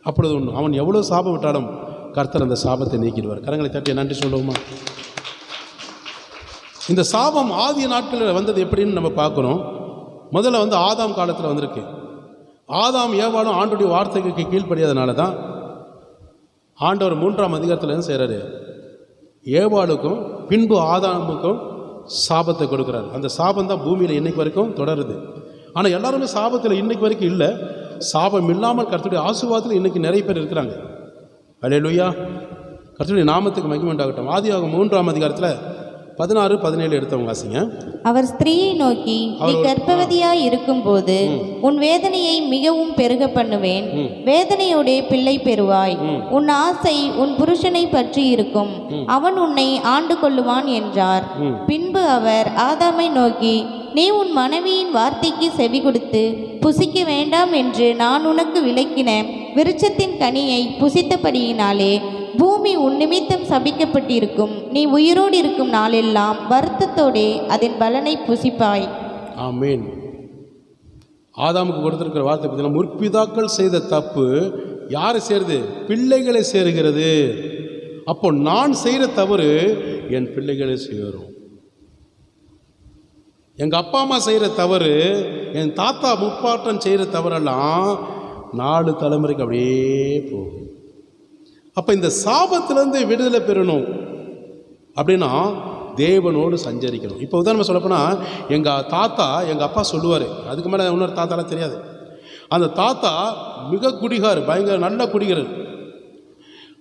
Speaker 1: அப்பொழுது ஒன்று அவன் எவ்வளோ சாபம் விட்டாலும் கர்த்தர் அந்த சாபத்தை நீக்கிடுவார். கரங்களை தட்டி நன்றி சொல்லுவோமா? இந்த சாபம் ஆதிய நாட்களில் வந்தது எப்படின்னு நம்ம பார்க்குறோம். முதல்ல ஆதாம் காலத்தில் வந்திருக்கு. ஆதாம் ஏவாளும் ஆண்டோடைய வார்த்தைக்கு கீழ்ப்படியாதனால தான் ஆண்டவர் 3ஆம் அதிகாரத்தில் என்ன செய்கிறாரு? ஏவாளுக்கும் பின்பு ஆதாமுக்கும் சாபத்தை கொடுக்குறாரு. அந்த சாபம் தான் பூமியில் இன்னைக்கு வரைக்கும் தொடருது. ஆனால் எல்லாருமே சாபத்தில் இன்னைக்கு வரைக்கும் இல்லை. சாபம் இல்லாமல் கர்த்தருடைய ஆசீர்வாதத்தில் இன்னைக்கு நிறைய பேர் இருக்கிறாங்க. அல்லேலூயா. கர்த்தருடைய நாமத்துக்கு மகிமை உண்டாகட்டும். ஆதியாகமம் 3ஆம் அதிகாரத்தில் 16-17 எடுத்தவங்க வாசிங்க. அவர்
Speaker 2: ஸ்திரீயை நோக்கி, நீ கர்ப்பவதியாய் இருக்கும்போது உன் வேதனையை மிகவும் பெருக பண்ணுவேன், வேதனையோட பிள்ளை பெறுவாய், உன் ஆசை உன் புருஷனை பற்றி இருக்கும், அவன் உன்னை ஆண்டு கொள்ளுவான் என்றார். பின்பு அவர் ஆதாமை நோக்கி, நீ உன் மனைவியின் வார்த்தைக்கு செவி கொடுத்து புசிக்க வேண்டாம் என்று நான் உனக்கு விலக்கின விருட்சத்தின் கனியை புசித்தபடியினாலே பூமி உன் நிமித்தம் சபிக்கப்பட்டிருக்கும், நீ உயிரோடு இருக்கும் நாளெல்லாம் வருத்தத்தோடே அதன் பலனை புசிப்பாய்.
Speaker 1: ஆமீன். ஆதாமுக்கு கொடுத்திருக்கிற வார்த்தை பார்த்தீங்கன்னா, முற்பிதாக்கள் செய்த தப்பு யாரை சேருது? பிள்ளைகளை சேருகிறது. அப்போ நான் செய்கிற தவறு என் பிள்ளைகளை சேரும். எங்கள் அப்பா அம்மா செய்கிற தவறு, என் தாத்தா முப்பாட்டன் செய்கிற தவறெல்லாம் 4 தலைமுறைக்கு அப்படியே போகும். அப்போ இந்த சாபத்திலேருந்து விடுதலை பெறணும் அப்படின்னா தேவனோடு சஞ்சரிக்கணும். இப்போ உதாரணமாக சொல்லப்போனால், எங்கள் தாத்தா எங்கள் அப்பா சொல்லுவார், அதுக்கு மேலே இன்னொரு தாத்தாலாம் தெரியாது. அந்த தாத்தா மிக குடிகார், பயங்கர நல்ல குடிகார்.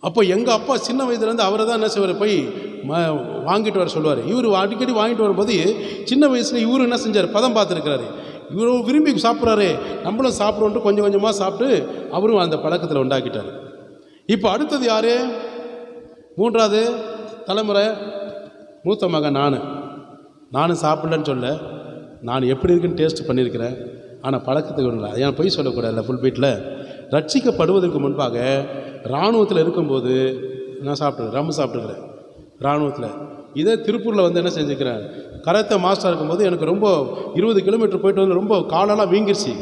Speaker 1: அப்போ எங்கள் அப்பா சின்ன வயதுலேருந்து அவரை தான் என்ன செய்வார், போய் வாங்கிட்டு வர சொல்லுவார். இவர் அடிக்கடி வாங்கிட்டு வரும்போது சின்ன வயசில் இவரு என்ன செஞ்சார், பதம் பார்த்துருக்கிறாரு. இவரும் விரும்பி சாப்பிட்றாரு, நம்மளும் சாப்பிட்றோன்ட்டு கொஞ்சம் கொஞ்சமாக சாப்பிட்டு அவரும் அந்த பழக்கத்தில் உண்டாக்கிட்டார். இப்போ அடுத்தது யார்? 3ஆவது தலைமுறை மூத்த மகன் நானும் சாப்பிடலன்னு சொல்ல, நான் எப்படி இருக்குன்னு டேஸ்ட் பண்ணியிருக்கிறேன், ஆனால் பழக்கத்துக்கு இல்லை. ஏன் பொய் சொல்லக்கூடாது. ஃபுல் பீட்டில் ரட்சிக்கப்படுவதற்கு முன்பாக இராணுவத்தில் இருக்கும்போது நான் சாப்பிட்ருக்கேன், ரம்மு சாப்பிட்டுருக்கிறேன் இராணுவத்தில். இதே திருப்பூரில் என்ன செஞ்சுக்கிறேன், கராத்தே மாஸ்டர் இருக்கும்போது எனக்கு ரொம்ப 20 கிலோமீட்டர் போயிட்டு ரொம்ப காலெல்லாம் வீங்கிருச்சு.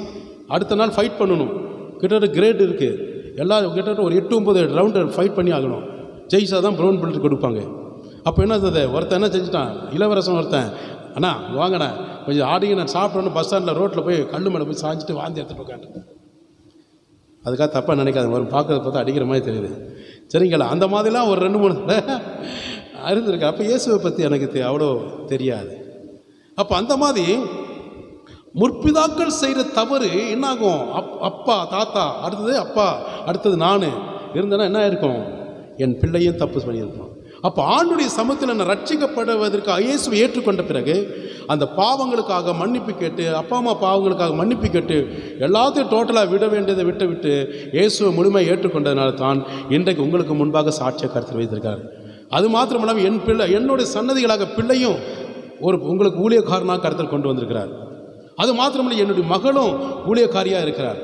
Speaker 1: அடுத்த நாள் ஃபைட் பண்ணணும், கிட்டத்தட்ட கிரேட் இருக்குது, எல்லாம் கிட்டத்தட்ட ஒரு 8-9 ரவுண்டு ஃபைட் பண்ணி ஆகணும். ஜெயிச்சா தான் ப்ரௌன் பெல்ட் கொடுப்பாங்க. அப்போ என்ன இருந்தது, ஒருத்தன் என்ன செஞ்சுட்டான், இளவரசன் ஒருத்தன், அண்ணா வாங்கண்ணா கொஞ்சம் ஆடிங்க, நான் சாப்பிட்றோன்னு பஸ் ஸ்டாண்டில் ரோட்டில் போய் கல் மேலே போய் சாஞ்சிட்டு வாந்தி எடுத்துட்டு உட்காந்து. அதுக்காக தப்பாக நினைக்காது, ஒரு பார்க்கறத பார்த்தா அடிக்கிற மாதிரி தெரியுது, சரிங்களா? அந்த மாதிரிலாம் ஒரு 2-3 இருந்திருக்கு. அப்போ இயேசுவை பற்றி எனக்கு அவ்வளோ தெரியாது. அப்போ அந்த மாதிரி முற்பிதாக்கள் செய்கிற தவறு என்னாகும், அப்பா தாத்தா அடுத்தது அப்பா அடுத்தது நான் இருந்தேன்னா என்ன இருக்கும், என் பிள்ளையும் தப்பு பண்ணியிருக்கோம். அப்போ ஆண்டுடைய சமூகத்தில் நான் ரட்சிக்கப்படுவதற்கு இயேசுவை ஏற்றுக்கொண்ட பிறகு அந்த பாவங்களுக்காக மன்னிப்பு கேட்டு, அப்பா அம்மா பாவங்களுக்காக மன்னிப்பு கேட்டு எல்லாத்தையும் டோட்டலாக விட வேண்டியதை விட்டு இயேசுவை முழுமையாக ஏற்றுக்கொண்டதுனால தான் இன்றைக்கு உங்களுக்கு முன்பாக சாட்சிய கருத்தில் வைத்திருக்கார். அது மாத்திரமில்லாமல் என் பிள்ளை, என்னுடைய சன்னதிகளாக பிள்ளையும் உங்களுக்கு ஊழியக்காரனாக கருத்தில் கொண்டு வந்திருக்கிறார். அது மாத்திரமில்லை, என்னுடைய மகளும் ஊழியக்காரியாக இருக்கிறார்.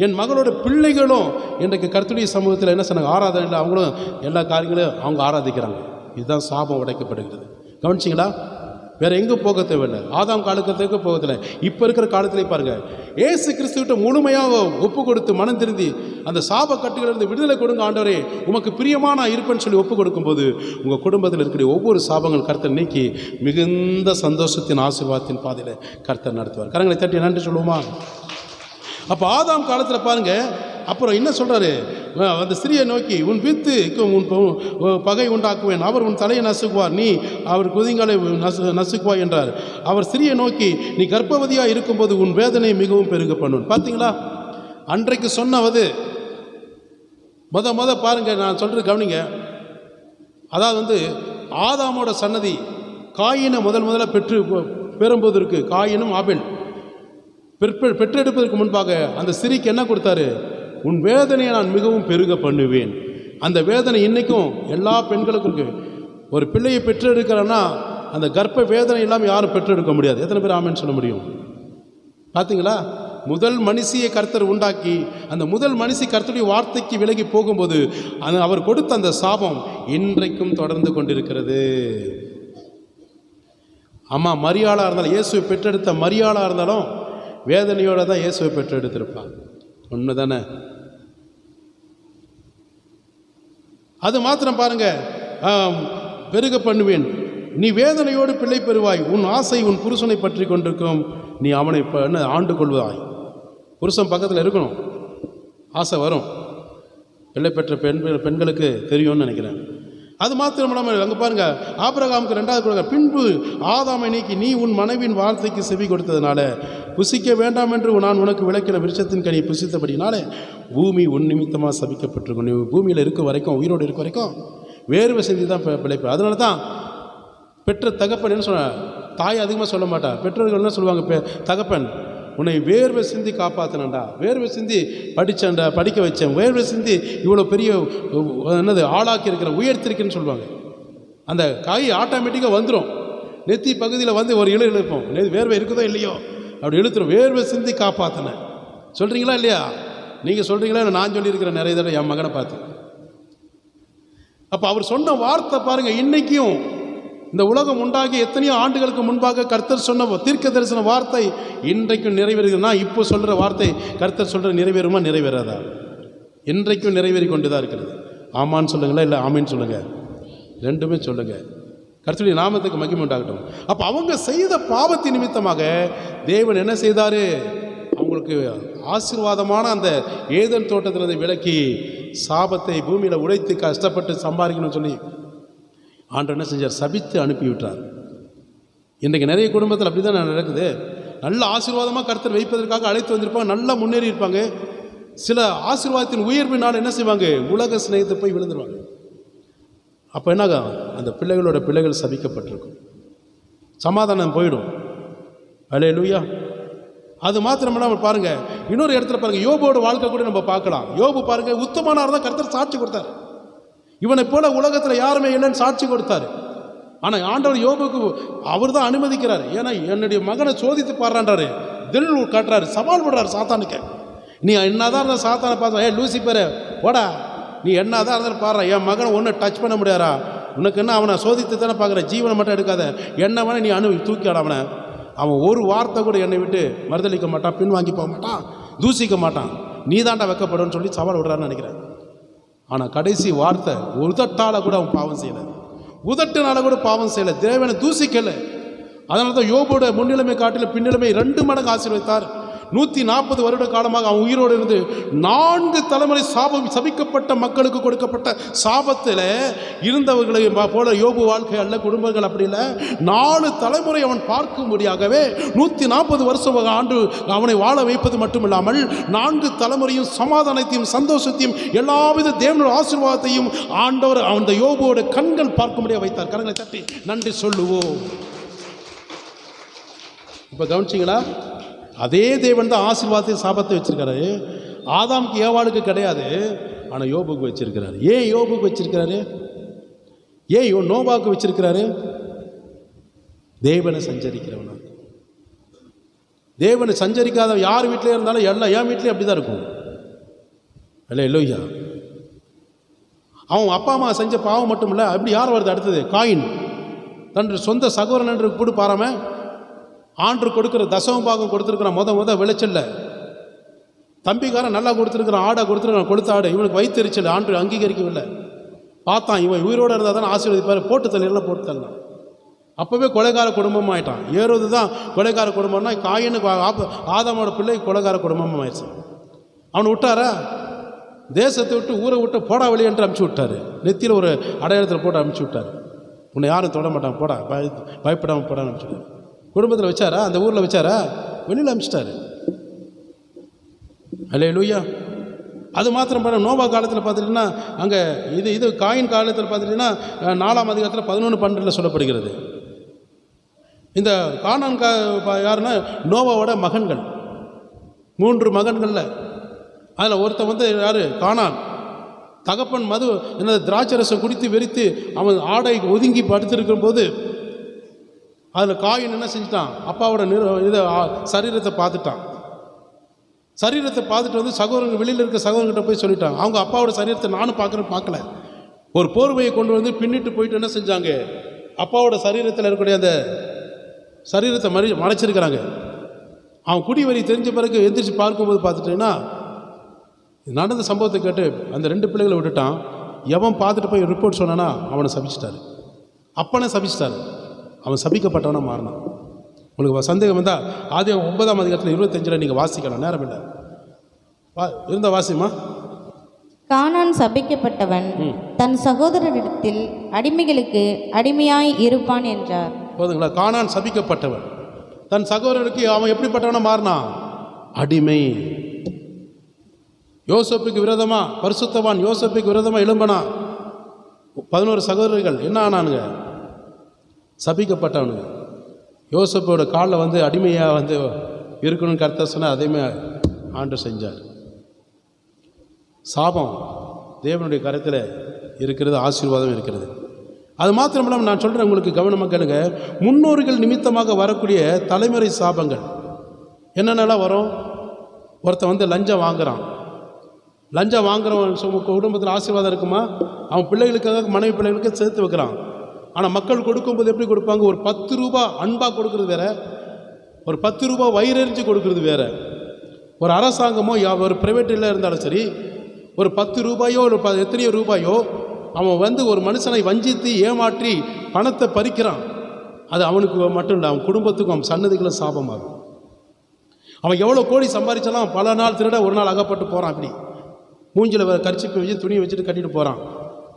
Speaker 1: என் மகளோட பிள்ளைகளும் இன்றைக்கு கர்த்தருடைய சமூகத்தில் என்ன சொன்னாங்க, ஆராதனையில் அவங்களும் எல்லா காரியங்களையும் அவங்க ஆராதிக்கிறாங்க. இதுதான் சாபம் உடைக்கப்படுகிறது. கவனிச்சிங்களா? வேறு எங்கே போக தேவையில்லை, ஆதாம் காலத்துக்கு போக தேவை. இப்போ இருக்கிற காலத்திலே பாருங்கள், ஏசு கிறிஸ்துவிட்ட முழுமையாக ஒப்பு கொடுத்து மனம் திருந்தி அந்த சாப கட்டுகளிலிருந்து விடுதலை கொடுங்க ஆண்டவரே, உமக்கு பிரியமான நான் இருப்பேன்னு சொல்லி ஒப்பு கொடுக்கும்போது உங்கள் குடும்பத்தில் இருக்கிற ஒவ்வொரு சாபங்கள் கர்த்தர் நீக்கி மிகுந்த சந்தோஷத்தின் ஆசீர்வாதத்தின் பாதையில் கர்த்தர் நடத்துவார். கரங்களை தட்டி நன்றி சொல்லுவோமா? அப்போ ஆதாம் காலத்தில் பாருங்கள், அப்புறம் என்ன சொல்கிறாரு, அந்த ஸ்திரியை நோக்கி உன் வித்துக்கு உன் பகை உண்டாக்குவேன், அவர் உன் தலையை நசுக்குவார், நீ அவர் குதிங்களை நசுக்குவாய் என்றார். அவர் ஸ்திரியை நோக்கி நீ கர்ப்பவதியாக இருக்கும்போது உன் வேதனை மிகவும் பெருக பண்ணும். பார்த்தீங்களா, அன்றைக்கு சொன்னவது முத பாருங்கள், நான் சொல்கிறது கவனிங்க. அதாவது ஆதாமோட சன்னதி காயினை முதல்ல பெறும்போதற்கு காயினும் ஆபேல் பெற்றெடுப்பதற்கு முன்பாக அந்த ஸ்திரீக்கு என்ன கொடுத்தாரு, உன் வேதனையை நான் மிகவும் பெருக பண்ணுவேன். அந்த வேதனை இன்றைக்கும் எல்லா பெண்களுக்கும் இருக்குது. ஒரு பிள்ளையை பெற்றெடுக்கிறன்னா அந்த கர்ப்ப வேதனை இல்லாமல் யாரும் பெற்றெடுக்க முடியாது. எத்தனை பேர் ஆமென்னு சொல்ல முடியும்? பார்த்தீங்களா, முதல் மனுஷியை கர்த்தர் உண்டாக்கி அந்த முதல் மனுஷி கர்த்தருடைய வார்த்தைக்கு விலகி போகும்போது அவர் கொடுத்த அந்த சாபம் இன்றைக்கும் தொடர்ந்து கொண்டிருக்கிறது. அம்மா மரியாளாக இருந்தாலும், இயேசுவை பெற்றெடுத்த மரியாளாக இருந்தாலும் வேதனையோடு தான் இயேசுவை பெற்றெடுத்திருப்பாங்க. உண்மை தானே? அது மாத்திரம் பாருங்க, பெருக பண்ணுவேன், நீ வேதனையோடு பிள்ளை பெறுவாய், உன் ஆசை உன் புருஷனை பற்றி கொண்டிருக்கும், நீ அவனை ஆண்டு கொள்வாய். புருஷன் பக்கத்தில் இருக்கணும், ஆசை வரும். பிள்ளை பெற்ற பெண்களுக்கு தெரியும்னு நினைக்கிறேன். அது மாத்திரம் இல்லாமல் அங்கே பாருங்கள், ஆபிரகாமுக்கு 2வது கொடுக்க, பின்பு ஆதாமை நீக்கி நீ உன் மனைவியின் வார்த்தைக்கு செவி கொடுத்ததுனால புசிக்க வேண்டாம் என்று நான் உனக்கு விளக்கின விருட்சத்தின் கனியை புசித்தபடினாலே பூமி உன் நிமித்தமாக சபிக்கப்பட்டிருக்கும். நீ பூமியில் இருக்க வரைக்கும், உயிரோடு இருக்க வரைக்கும் வேர்வை செஞ்சு தான் பிழைப்பு. அதனால தான் பெற்ற தகப்பன் என்ன சொன்ன, தாய் அதிகமாக சொல்ல மாட்டா, பெற்றோர்கள் என்ன சொல்லுவாங்க, தகப்பன் உன்னை வேர்வை சிந்தி காப்பாற்றினண்டா, வேர்வை சிந்தி படித்தேன்டா, படிக்க வச்சேன், வேர்வை சிந்தி இவ்வளோ பெரிய ஆளாக்கி இருக்கிறேன், உயர்த்திருக்கேன்னு சொல்லுவாங்க. அந்த காய் ஆட்டோமேட்டிக்காக வந்துடும், நெத்தி பகுதியில் வந்து ஒரு இழுப்போம், வேர்வை இருக்குதோ இல்லையோ அப்படி இழுத்துரும். வேர்வை சிந்தி காப்பாற்றினேன் சொல்கிறீங்களா இல்லையா? நீங்கள் சொல்கிறீங்களா? நான் சொல்லியிருக்கிறேன் நிறைய தடவை என் மகனை பார்த்து. அப்போ அவர் சொன்ன வார்த்தை பாருங்கள், இன்றைக்கும் இந்த உலகம் உண்டாகி எத்தனையோ ஆண்டுகளுக்கு முன்பாக கர்த்தர் சொன்ன தீர்க்க தரிசன வார்த்தை இன்றைக்கும் நிறைவேறுகிறதுனா, இப்போ சொல்கிற வார்த்தை கர்த்தர் சொல்கிற நிறைவேறுமா நிறைவேறாதா? இன்றைக்கும் நிறைவேறி கொண்டு தான் இருக்கிறது. ஆமான்னு சொல்லுங்களா, இல்லை ஆமின்னு சொல்லுங்கள், ரெண்டுமே சொல்லுங்கள். கர்த்தருடைய நாமத்துக்கு மகிமை உண்டாகட்டும். அப்போ அவங்க செய்த பாவத்தின் நிமித்தமாக தேவன் என்ன செய்தார், அவங்களுக்கு ஆசீர்வாதமான அந்த ஏதேன் தோட்டத்திலிருந்து விலக்கி சாபத்தை பூமியில் உழைத்து கஷ்டப்பட்டு சம்பாதிக்கணும்னு சொல்லி ஆண்டவர் என்ன செஞ்சார், சபித்து அனுப்பிவிட்டார். இன்றைக்கு நிறைய குடும்பத்தில் அப்படி தான் நடக்குது. நல்ல ஆசீர்வாதமாக கர்த்தர் வைப்பதற்காக அழைத்து வந்திருப்பாங்க, நல்லா முன்னேறி இருப்பாங்க. சில ஆசீர்வாதத்தின் உயர்வினால் என்ன செய்வாங்க, உலக சிநேகத்தை போய் விழுந்துருவாங்க. அப்போ என்ன, அந்த பிள்ளைகள் சபிக்கப்பட்டிருக்கும், சமாதானம் போயிடும். அல்லேலூயா. அது மாத்திரமில்லாமல் பாருங்கள், இன்னொரு இடத்துல பாருங்கள், யோபோட வாழ்க்கை கூட நம்ம பார்க்கலாம். யோபு பாருங்கள், உத்தமனார் தான் கர்த்தர் சாட்சி கொடுத்தார். இவனை போல உலகத்தில் யாருமே இல்லைன்னு சாட்சி கொடுத்தாரு. ஆனால் ஆண்டவர் யோபுக்கு அவர் தான் அனுமதிக்கிறார். ஏன்னா என்னுடைய மகனை சோதித்து பாடுறான்றாரு, தில் காட்டுறாரு, சவால் விடுறாரு சாத்தானுக்கு. நீ என்னதான் இருந்தால் சாத்தானை பார்த்தா, லூசிபரே ஓடா, நீ என்னதான் இருந்தாலும் பாடுற, என் மகனை ஒன்றும் டச் பண்ண முடியாரா, உனக்கு என்ன, அவனை சோதித்து தானே பார்க்குற, ஜீவனை மட்டும் எடுக்காத, என்ன வேணா நீ தூக்கியாட அவனை. அவன் ஒரு வார்த்தை கூட என்னை விட்டு மறுதளிக்க மாட்டான், பின் வாங்கி போக மாட்டான், தூசிக்க மாட்டான், நீ தாண்டா வைக்கப்படுன்னு சொல்லி சவால் விடுறான்னு நினைக்கிறேன். ஆனால் கடைசி வார்த்தை, உதட்டால் கூட அவன் பாவம் செய்யலை, உதட்டினால கூட பாவம் செய்யலை, தேவனை தூசிக்கலை. அதனால தான் யோபோட முன்னிலைமை காட்டில் பின்னிலைமை 2 மடங்கு ஆசீர்வதித்தார். 140 வருட காலமாக அவன் உயிரோடு இருந்து 4 தலைமுறை சபிக்கப்பட்ட மக்களுக்கு கொடுக்கப்பட்ட சாபத்தில் இருந்தவர்களை போல யோபு வாழ்க்கை அல்ல, குடும்பங்கள் அப்படி இல்லை. 4 தலைமுறை அவன் பார்க்கும்படியாகவே 140 வருஷம் ஆண்டு அவனை வாழ வைப்பது மட்டுமில்லாமல் 4 தலைமுறையும் சமாதானத்தையும் சந்தோஷத்தையும் எல்லாவித தேவனுடைய ஆசீர்வாதத்தையும் ஆண்டவர் அந்த யோபுவோட கண்கள் பார்க்கும்படியாக வைத்தார். கரங்களை தட்டி நன்றி சொல்லுவோம். இப்போ கவனிச்சிங்களா, அதே தேவன் தான் ஆசீர்வாதத்தை சாபத்தை வச்சிருக்காரு. ஆதாமுக்கு ஏவாளுக்கு கிடையாது, ஆனால் யோபுக்கு வச்சிருக்கிறாரு. ஏன் யோபுக்கு வச்சிருக்கிறாரு, ஏன் நோவாவுக்கு வச்சிருக்கிறாரு? தேவனை சஞ்சரிக்கிறவனா. தேவனை சஞ்சரிக்காத யார் வீட்டிலே இருந்தாலும் எல்லாம் என் வீட்லேயும் அப்படி தான் இருக்கும். இல்லை இல்லையா, அவன் அப்பா அம்மா செஞ்ச பாவம் மட்டும் இல்லை, அப்படி யார் வருது அடுத்தது, காயின். தன் சொந்த சகோதரன் என்று கூட பாராம ஆண்டு கொடுக்குற தசம பாகம் கொடுத்துருக்குறான். முத விளைச்சல்ல தம்பிக்காரன் நல்லா கொடுத்துருக்குறான், ஆடை கொடுத்துருக்கான், கொடுத்த ஆடு இவனுக்கு வைத்தறிச்சல் ஆண்டு அங்கீகரிக்கவில்லை. பார்த்தான் இவன் உயிரோடு இருந்தால் தானே ஆசீர்வதிப்பார், போட்டு தள்ளிடலாம், போட்டு தள்ளலாம். அப்போவே கொலைகார குடும்பமாக ஆயிட்டான். ஏறுவது தான் கொலைகார குடும்பம்னா காயினுக்கு ஆதாமோட பிள்ளை கொலைகார குடும்பமாக ஆயிடுச்சு. அவனை விட்டாரா? தேசத்தை விட்டு ஊரை விட்டு போடா வெளியே என்று அமுச்சு விட்டார். நெத்தியில் ஒரு அடையாளத்தில் போட்டு அமுச்சு விட்டார். உன்னை யாரும் தொட மாட்டான், போடா, பயப்படாமல் போடான்னு அனுப்பிச்சுட்டார். குடும்பத்தில் வச்சாரா? அந்த ஊரில் வச்சாரா? வெளியில் அனுப்பிச்சிட்டாரு. அல்லேலூயா. அது மாத்திரம் பண்ண நோவா காலத்தில் பார்த்துட்டிங்கன்னா அங்கே இது காயின் காலத்தில் பார்த்துட்டிங்கன்னா 4ஆம் அதிகாரத்தில் 11:12 சொல்லப்படுகிறது. இந்த கானான் யாருன்னா நோவாவோட மகன்கள், 3 மகன்களில் அதில் ஒருத்தன் வந்து யார்? கானான். தகப்பன் மது என்னது திராட்சரசம் குடித்து வெறித்து அவன் ஆடை ஒதுங்கி படுத்திருக்கும் போது அதில் காயின் என்ன செஞ்சிட்டான்? அப்பாவோட சரீரத்தை பார்த்துட்டான். சரீரத்தை பார்த்துட்டு வந்து சகோதரங்க வெளியில் இருக்க சகோதரங்கிட்ட போய் சொல்லிட்டான். அவங்க அப்பாவோட சரீரத்தை நானும் பார்க்கல. ஒரு போர்வையை கொண்டு வந்து பின்னிட்டு போயிட்டு என்ன செஞ்சாங்க? அப்பாவோட சரீரத்தில் இருக்கக்கூடிய அந்த சரீரத்தை மறைச்சிருக்கிறாங்க. அவன் குடி வரி தெரிஞ்ச பிறகு எந்திரிச்சு பார்க்கும்போது பார்த்துட்டீங்கன்னா நடந்த சம்பவத்தை கேட்டு அந்த 2 பிள்ளைகளை விட்டுட்டான். எவன் பார்த்துட்டு போய் ரிப்போர்ட் சொன்னானா அவனை சபிச்சிட்டாரு. அப்பனே சபிச்சிட்டாரு. அவன் சபிக்கப்பட்டவனா மாறினான். உங்களுக்கு சந்தேகம் வந்தால் ஆதியாகமம் 9ஆம் அதிகாரத்தில் 25 நீங்கள் வாசிக்கலாம், நேரம் இல்லை இருந்த வாசிமா.
Speaker 2: கானான் சபிக்கப்பட்டவன் தன் சகோதரரிடத்தில் அடிமைகளுக்கு அடிமையாய் இருப்பான் என்றார்.
Speaker 1: போதுங்களா? கானான் சபிக்கப்பட்டவன் தன் சகோதரருக்கு அவன் எப்படிப்பட்டவனா மாறினான்? அடிமை. யோசேப்புக்கு விரோதமா பரிசுத்தவான் யோசேப்புக்கு விரோதமா எழும்பனா 11 சகோதரர்கள் என்ன ஆனானுங்க? சபிக்கப்பட்டவனுங்க. யோசேப்போட காலில் வந்து அடிமையாக வந்து இருக்கணும்னு கர்த்தர் சொன்னால் அதேமே ஆண்டு செஞ்சார். சாபம் தேவனுடைய கரத்தில் இருக்கிறது, ஆசீர்வாதம் இருக்கிறது. அது மாத்திரமில்லாமல் நான் சொல்கிறேன் உங்களுக்கு கவனமாக கேளுங்க. முன்னோர்கள் நிமித்தமாக வரக்கூடிய தலைமுறை சாபங்கள் என்னென்னலாம் வரும்? ஒருத்தன் வந்து லஞ்சம் வாங்குகிறான். லஞ்சம் வாங்குறவன் குடும்பத்தில் ஆசீர்வாதம் இருக்குமா? அவன் பிள்ளைகளுக்காக மனைவி பிள்ளைகளுக்கு சேர்த்து வைக்கிறான். ஆனால் மக்கள் கொடுக்கும்போது எப்படி கொடுப்பாங்க? ஒரு 10 ரூபா அன்பாக கொடுக்குறது வேற, ஒரு 10 ரூபா வயிறறிஞ்சு கொடுக்குறது வேற. ஒரு அரசாங்கமோ ஒரு ப்ரைவேட்டில் இருந்தாலும் சரி, ஒரு 10 ரூபாயோ ஒரு எத்தனையோ ரூபாயோ அவன் வந்து ஒரு மனுஷனை வஞ்சித்து ஏமாற்றி பணத்தை பறிக்கிறான். அது அவனுக்கு மட்டும் இல்லை, அவன் குடும்பத்துக்கும் அவன் சன்னதிகளும் சாபமாகும். அவன் எவ்வளோ கோடி சம்பாதிச்சாலும் பல நாள் திருட ஒரு நாள் அகப்பட்டு போகிறான். அப்படி மூஞ்சில் கரிச்சிப்பை வச்சு துணியை வச்சுட்டு கட்டிட்டு போகிறான்.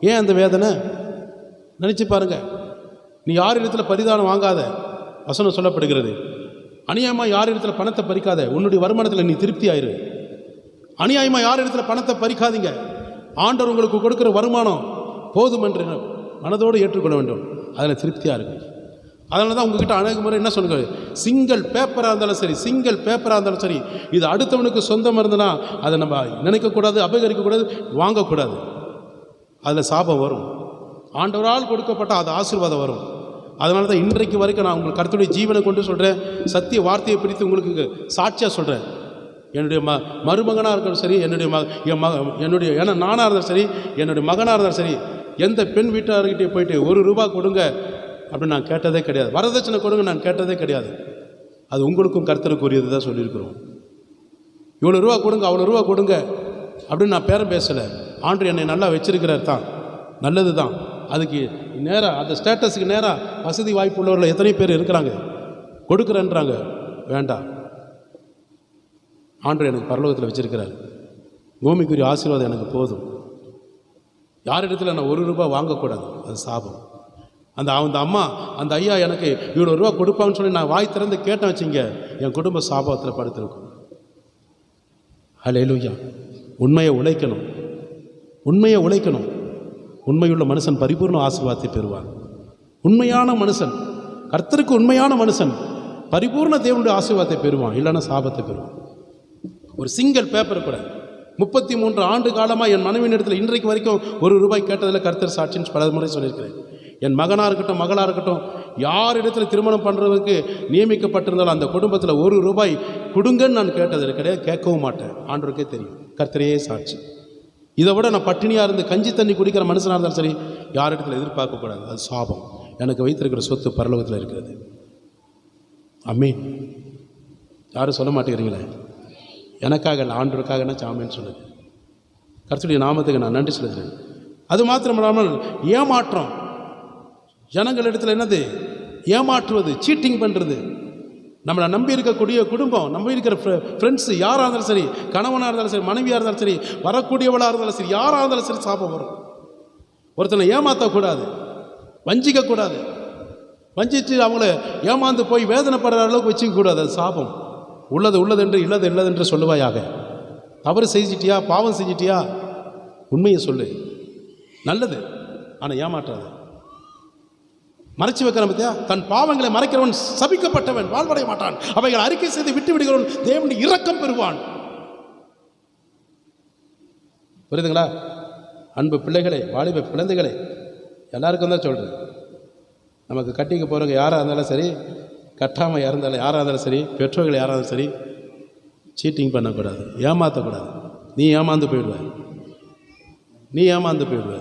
Speaker 1: ஏன் அந்த வேதனை? நினச்சி பாருங்க. நீ யார் இடத்துல பரிதானம் வாங்காத, வசனம் சொல்லப்படுகிறது. அநியாயமாக யார் இடத்துல பணத்தை பறிக்காத, உன்னுடைய வருமானத்தில் நீ திருப்தி ஆயிரு. அநியாயமாக யார் இடத்துல பணத்தை பறிக்காதீங்க. ஆண்டவர் உங்களுக்கு கொடுக்குற வருமானம் போதும் என்று மனதோடு ஏற்றுக்கொள்ள வேண்டும். அதில் திருப்தியாக இருக்கு. அதனால தான் உங்ககிட்ட அநேக முறை என்ன சொல்லுங்க, சிங்கிள் பேப்பராக இருந்தாலும் சரி, சிங்கிள் பேப்பராக இருந்தாலும் சரி, இது அடுத்தவனுக்கு சொந்தம் இருந்ததுன்னா அதை நம்ம நினைக்கக்கூடாது, அபகரிக்கக்கூடாது, வாங்கக்கூடாது. அதில் சாபம் வரும். ஆண்டவரால் கொடுக்கப்பட்ட அது ஆசீர்வாதம் வரும். அதனால தான் இன்றைக்கு வரைக்கும் நான் உங்களுக்கு கர்த்தருடைய ஜீவனை கொண்டு சொல்கிறேன், சத்திய வார்த்தையை பிடித்து உங்களுக்கு சாட்சியாக சொல்கிறேன். என்னுடைய மருமகனாக இருந்தாலும் சரி, என்னுடைய நானாக இருந்தாலும் சரி, என்னுடைய மகனாக இருந்தாலும் சரி, எந்த பெண் வீட்டார்கிட்டே போயிட்டு 1 ரூபா கொடுங்க அப்படின்னு நான் கேட்டதே கிடையாது. வரதட்சணை கொடுங்க நான் கேட்டதே கிடையாது. அது உங்களுக்கும் கர்த்தருக்குரியது தான் சொல்லியிருக்கிறோம். இவ்வளோ ரூபா கொடுங்க, அவ்வளோ ரூபா கொடுங்க அப்படின்னு நான் பேரம் பேசலை. ஆண்டு என்னை நல்லா வச்சிருக்கிறார் தான், நல்லது தான். அதுக்கு நேராக அந்த ஸ்டேட்டஸுக்கு நேராக வசதி வாய்ப்பு உள்ளவர்கள் எத்தனை பேர் இருக்கிறாங்க, கொடுக்குறேன்றாங்க. வேண்டாம், ஆண்டு எனக்கு பரலோகத்தில் வச்சிருக்கிறார். பூமிக்குரிய ஆசீர்வாதம் எனக்கு போதும். யாரிடத்தில் நான் 1 ரூபா வாங்கக்கூடாது, அது சாபம். அந்த அம்மா அந்த ஐயா எனக்கு இவ்வளோ ரூபா கொடுப்பாங்கன்னு சொல்லி நான் வாய் திறந்து கேட்டேன் வச்சிங்க, என் குடும்ப சாபத்தில் படுத்திருக்கும். ஹல்லேலூயா. உண்மையை உழைக்கணும், உண்மையை உழைக்கணும். உண்மையுள்ள மனுஷன் பரிபூர்ண ஆசீர்வாதத்தை பெறுவான். உண்மையான மனுஷன், கர்த்தருக்கு உண்மையான மனுஷன் பரிபூர்ண தேவனுடைய ஆசீர்வாதத்தை பெறுவான், இல்லைன்னா சாபத்தை பெறுவான். ஒரு சிங்கிள் பேப்பர் கூட 33 ஆண்டு காலமாக என் மனைவியின் இடத்துல இன்றைக்கு வரைக்கும் 1 ரூபாய் கேட்டதில் கர்த்தர் சாட்சின்னு பல முறை சொல்லியிருக்கிறேன். என் மகனாக இருக்கட்டும், மகளாக இருக்கட்டும், யார் இடத்துல திருமணம் பண்ணுறதுக்கு நியமிக்கப்பட்டிருந்தாலும் அந்த குடும்பத்தில் 1 ரூபாய் கொடுங்கன்னு நான் கேட்டது கிடையாது, கேட்கவும் மாட்டேன். ஆண்டவருக்கே தெரியும், கர்த்தரையே சாட்சி. இதை விட நான் பட்டினியாக இருந்து கஞ்சி தண்ணி குடிக்கிற மனுஷனாக இருந்தாலும் சரி, யார் இடத்துல எதிர்பார்க்கக்கூடாது, அது சாபம். எனக்கு வைத்திருக்கிற சொத்து பரலோகத்தில் இருக்கிறது. ஆமென். யாரும் சொல்ல மாட்டேங்கிறீங்களே? எனக்காக இல்லை, ஆண்டவருக்காக என்ன சாமின்னு சொல்லுங்க. கர்த்தருடைய நாமத்துக்கு நான் நன்றி செலுத்துகிறேன். அது மாத்திரமில்லாமல் ஏமாற்றம், ஜனங்களிடத்தில் என்னது ஏமாற்றுவது, சீட்டிங் பண்ணுறது. நம்மளை நம்பி இருக்கக்கூடிய குடும்பம், நம்பி இருக்கிற ஃப்ரெண்ட்ஸு யாராக இருந்தாலும் சரி, கணவனாக இருந்தாலும் சரி, மனைவியாக இருந்தாலும் சரி, வரக்கூடியவளாக இருந்தாலும் சரி, யாராக இருந்தாலும் சரி சாபம் வரும். ஒருத்தனை ஏமாற்றக்கூடாது, வஞ்சிக்கக்கூடாது. வஞ்சித்து அவங்கள ஏமாந்து போய் வேதனைப்படுற அளவுக்கு வச்சுக்கக்கூடாது. அது சாபம். உள்ளது உள்ளதென்று இல்லது இல்லதென்று சொல்லுவாயாக. தவறு செஞ்சிட்டியா, பாவம் செஞ்சிட்டியா, உண்மையை சொல்லு, நல்லது. ஆனால் ஏமாற்றாது. மறைச்சி வைக்கிற பத்தியா, தன் பாவங்களை மறைக்கிறவன் சபிக்கப்பட்டவன், வாழ்வடைய மாட்டான். அவைகள் அறிக்கை செய்து விட்டு விடுகிறவன் தேவனுடைய இரக்கம் பெறுவான். புரியுதுங்களா? அன்பு பிள்ளைகளே, வாலிப குழந்தைகளே, எல்லாருக்கும் தான் சொல்கிறேன். நமக்கு கட்டிக்க போகிறவங்க யாராக இருந்தாலும் சரி, கட்டாமல் இருந்தாலும் யாராக இருந்தாலும் சரி, பெற்றோர்கள் யாராக இருந்தாலும் சரி, சீட்டிங் பண்ணக்கூடாது, ஏமாற்றக்கூடாது. நீ ஏமாந்து போயிடுவ, நீ ஏமாந்து போயிடுவ.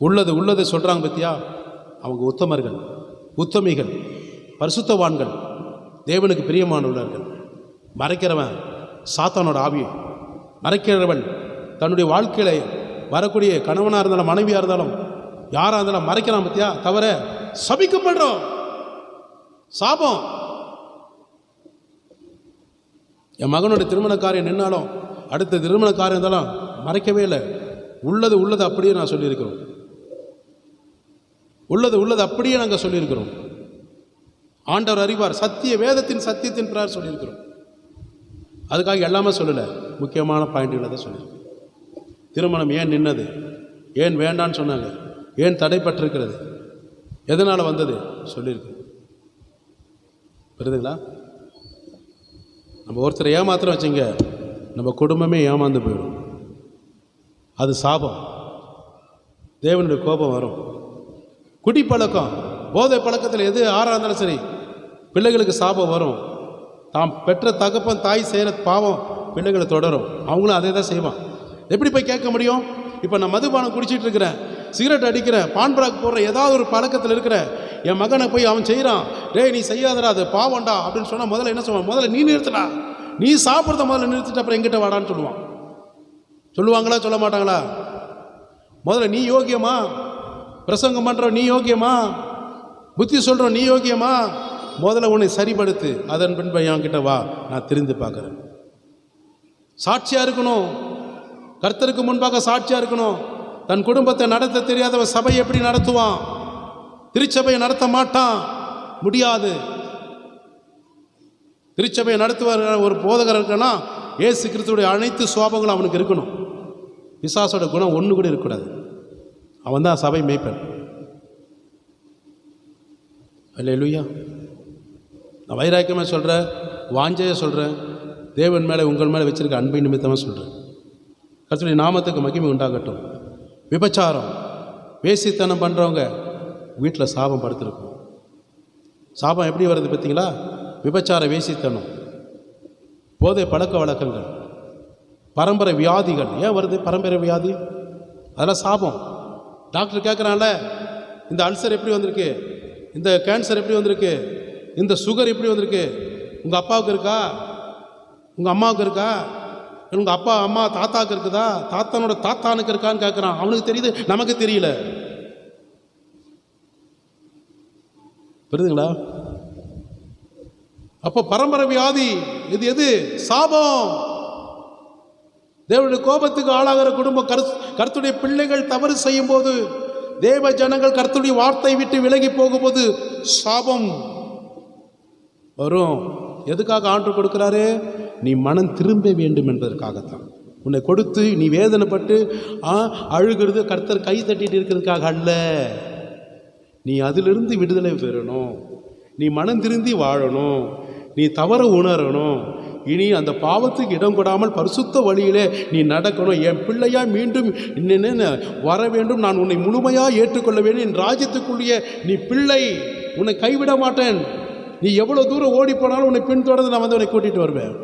Speaker 1: உள்ளது உள்ளது சொல்கிறாங்க பத்தியா, அவங்க உத்தமர்கள், உத்தமிகள், பரிசுத்தவான்கள், தேவனுக்கு பிரியமானவர்கள். மறைக்கிறவன் சாத்தானோட ஆவி. மறைக்கிறவன் தன்னுடைய வாழ்க்கையில வரக்கூடிய கணவனாக இருந்தாலும் மனைவியாக இருந்தாலும் யாராக இருந்தாலும் மறைக்கிறான் பத்தியா, தவிர சபிக்கப்படுறோம். சாபம். என் மகனுடைய திருமண காரியம் நின்னாலும் அடுத்த திருமண காரியம் இருந்தாலும் மறைக்கவே இல்லை. உள்ளது உள்ளது அப்படியே நான் சொல்லியிருக்கிறோம். உள்ளது உள்ளது அப்படியே நாங்கள் சொல்லியிருக்கிறோம். ஆண்டவர் அறிவார். சத்திய வேதத்தின் சத்தியத்தின் பிறார் சொல்லியிருக்கிறோம். அதுக்காக எல்லாமே சொல்லலை, முக்கியமான பாயிண்ட்களை தான் சொல்லியிருக்கோம். திருமணம் ஏன் நின்னது, ஏன் வேண்டான்னு சொன்னாங்க, ஏன் தடைப்பட்டிருக்கிறது, எதனால் வந்தது சொல்லியிருக்கு. புரியுதுங்களா? நம்ம ஒருத்தரை ஏமாத்திரம் வச்சுங்க, நம்ம குடும்பமே ஏமாந்து போயிடும். அது சாபம். தேவனுடைய கோபம் வரும். குடிப்பழக்கம், போதை பழக்கத்தில் எது ஆறாக இருந்தாலும் சரி, பிள்ளைகளுக்கு சாபம் வரும். தாம் பெற்ற தகப்பன் தாய் செய்கிற பாவம் பிள்ளைகளை தொடரும். அவங்களும் அதே தான் செய்வான். எப்படி போய் கேட்க முடியும்? இப்போ நான் மதுபானம் குடிச்சிட்டு இருக்கிறேன், சிகரெட் அடிக்கிறேன், பான்பராக் போடுற ஏதாவது ஒரு பழக்கத்தில் இருக்கிற என் மகனை போய் அவன் செய்கிறான், டேய் நீ செய்யாதடா, அது பாவண்டா அப்படின்னு சொன்னால் முதல்ல என்ன சொல்லுவான்? முதல்ல நீ நிறுத்தடா, நீ சாப்பிட்றத முதல்ல நிறுத்திட்டு அப்புறம் எங்கிட்ட வாடான்னு சொல்லுவான். சொல்லுவாங்களா சொல்ல மாட்டாங்களா? முதல்ல நீ யோகியமா, பிரசங்கம் பண்ணுறோம் நீ யோகியமா, புத்தி சொல்கிறோம் நீ யோகியமா, முதல்ல உன்னை சரிப்படுத்து, அதன் பின்பு என்கிட்ட வா, நான் திரிந்து பார்க்குறேன். சாட்சியாக இருக்கணும், கர்த்தருக்கு முன்பாக சாட்சியாக இருக்கணும். தன் குடும்பத்தை நடத்த தெரியாதவன் சபை எப்படி நடத்துவான்? திருச்சபையை நடத்த மாட்டான், முடியாது. திருச்சபையை நடத்துவார் ஒரு போதகர் இருக்குன்னா ஏசு கிறிஸ்துவுடைய அனைத்து சுவாபங்களும் அவனுக்கு இருக்கணும். பிசாசோட குணம் ஒன்று கூட இருக்கக்கூடாது. அவன் தான் சபை மேய்ப்பன். அல்லேலூயா. நான் வைராக்கியமாக சொல்கிறேன், வாஞ்சையாக சொல்கிறேன், தேவன் மேலே உங்கள் மேலே வச்சிருக்க அன்பை நிமித்தமாக சொல்கிறேன். கர்த்தருடைய நாமத்துக்கு மகிமை உண்டாகட்டும். விபச்சாரம், வேசித்தனம் பண்ணுறவங்க வீட்டில் சாபம் படுத்திருக்கும். சாபம் எப்படி வருது பார்த்தீங்களா? விபச்சார, வேசித்தனம், போதை பழக்க வழக்கங்கள், பரம்பரை வியாதிகள். ஏன் வருது பரம்பரை வியாதி? அதெல்லாம் சாபம். டாக்டர் கேட்குறான்ல, இந்த அல்சர் எப்படி வந்திருக்கு, இந்த கேன்சர் எப்படி வந்திருக்கு, இந்த சுகர் எப்படி வந்திருக்கு, உங்கள் அப்பாவுக்கு இருக்கா, உங்கள் அம்மாவுக்கு இருக்கா, உங்கள் அப்பா அம்மா தாத்தாவுக்கு இருக்குதா, தாத்தானோட தாத்தானுக்கு இருக்கான்னு கேட்குறான். அவனுக்கு தெரியுது, நமக்கு தெரியல. புரியுதுங்களா? அப்போ பரம்பரை வியாதி இது எது? சாபம். தேவனுடைய கோபத்துக்கு ஆளாகிற குடும்பம், கர்த்தருடைய பிள்ளைகள் தவறு செய்யும் போது, தேவ ஜனங்கள் கர்த்தருடைய வார்த்தை விட்டு விலகி போகும்போது சாபம் வரும். எதுக்காக ஆண்டு கொடுக்கிறாரு? நீ மனம் திரும்ப வேண்டும் என்பதற்காகத்தான். உன்னை கொடுத்து நீ வேதனைப்பட்டு அழுகிறது கர்த்தர் கை தட்டிட்டு இருக்கிறதுக்காக அல்ல. நீ அதிலிருந்து விடுதலை பெறணும், நீ மனம் திருந்தி வாழணும், நீ தவற உணரணும், இனி அந்த பாவத்துக்கு இடம் கொடாமல் பரிசுத்த வழியிலே நீ நடக்கணும். என் பிள்ளையா மீண்டும் வர வேண்டும், நான் உன்னை முழுமையாக ஏற்றுக்கொள்ள வேண்டும், என் ராஜ்யத்துக்குள்ளேயே நீ பிள்ளை, உன்னை கைவிட மாட்டேன். நீ எவ்வளோ தூரம் ஓடி போனாலும் உன்னை பின்தொடர்ந்து நான் வந்து உன்னை கூட்டிகிட்டு வருவேன்.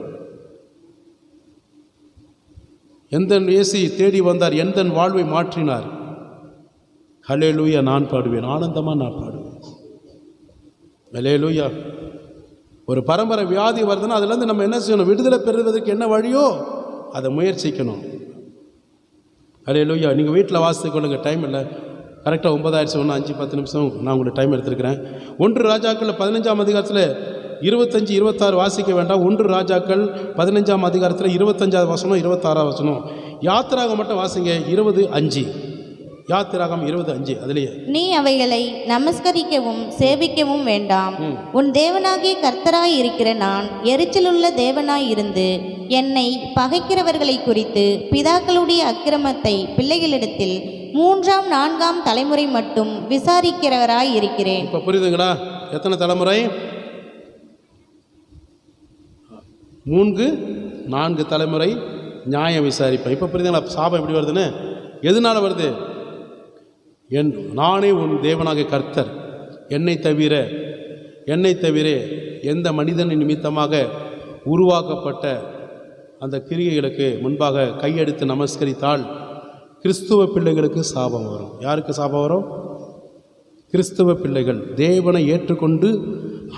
Speaker 1: எந்த இயேசு தேடி வந்தார், எந்த வாழ்வை மாற்றினார். ஹல்லேலூயா நான் பாடுவேன், ஆனந்தமாக நான் பாடுவேன். ஹல்லேலூயா. ஒரு பரம்பரை வியாதி வருதுன்னா அதுலேருந்து நம்ம என்ன செய்யணும்? விடுதலை பெறுவதற்கு என்ன வழியோ அதை முயற்சிக்கணும். ஹல்லேலூயா. நீங்கள் வீட்டில் வாசித்து கொள்ளுங்கள், டைம் இல்லை. கரெக்டாக 9 ஒன்று 5-10 நிமிஷம் நான் உங்களுக்கு டைம் எடுத்துருக்கிறேன். 1 ராஜாக்கள் 15ஆம் அதிகாரத்தில் 25-26 வாசிக்க வேண்டாம். 1 ராஜாக்கள் 15ஆம் அதிகாரத்தில் 25ஆவது வசனம் 26ஆவது வசனம். யாத்திராகம் மட்டும் வாசிங்க 20:5. யாத்திராகம் 20:5. அதுலேயே
Speaker 2: நீ அவைகளை நமஸ்கரிக்கவும் சேவிக்கவும் வேண்டாம். உன் தேவனாகிய கர்த்தராய் இருக்கிற நான் எரிச்சலுள்ள தேவனாய் இருந்து என்னை பகைக்கிறவர்களை குறித்து பிதாக்களுடைய அக்கிரமத்தை பிள்ளைகளிடத்தில் 3ஆம் 4ஆம் தலைமுறை மட்டும் விசாரிக்கிறவராய் இருக்கிறேன்.
Speaker 1: இப்போ புரியுதுங்களா? எத்தனை தலைமுறை? 3-4 தலைமுறை நியாயம் விசாரிப்பேன். இப்போ புரியுதுங்களா சாபம் எப்படி வருதுன்னு? எதனால் வருது? நானே உன் தேவனாகிய கர்த்தர், என்னை தவிர எந்த மனிதனின் நிமித்தமாக உருவாக்கப்பட்ட அந்த கிரியைகளுக்கு முன்பாக கையெடுத்து நமஸ்கரித்தால் கிறிஸ்துவ பிள்ளைகளுக்கு சாபம் வரும். யாருக்கு சாபம் வரும்? கிறிஸ்துவ பிள்ளைகள் தேவனை ஏற்றுக்கொண்டு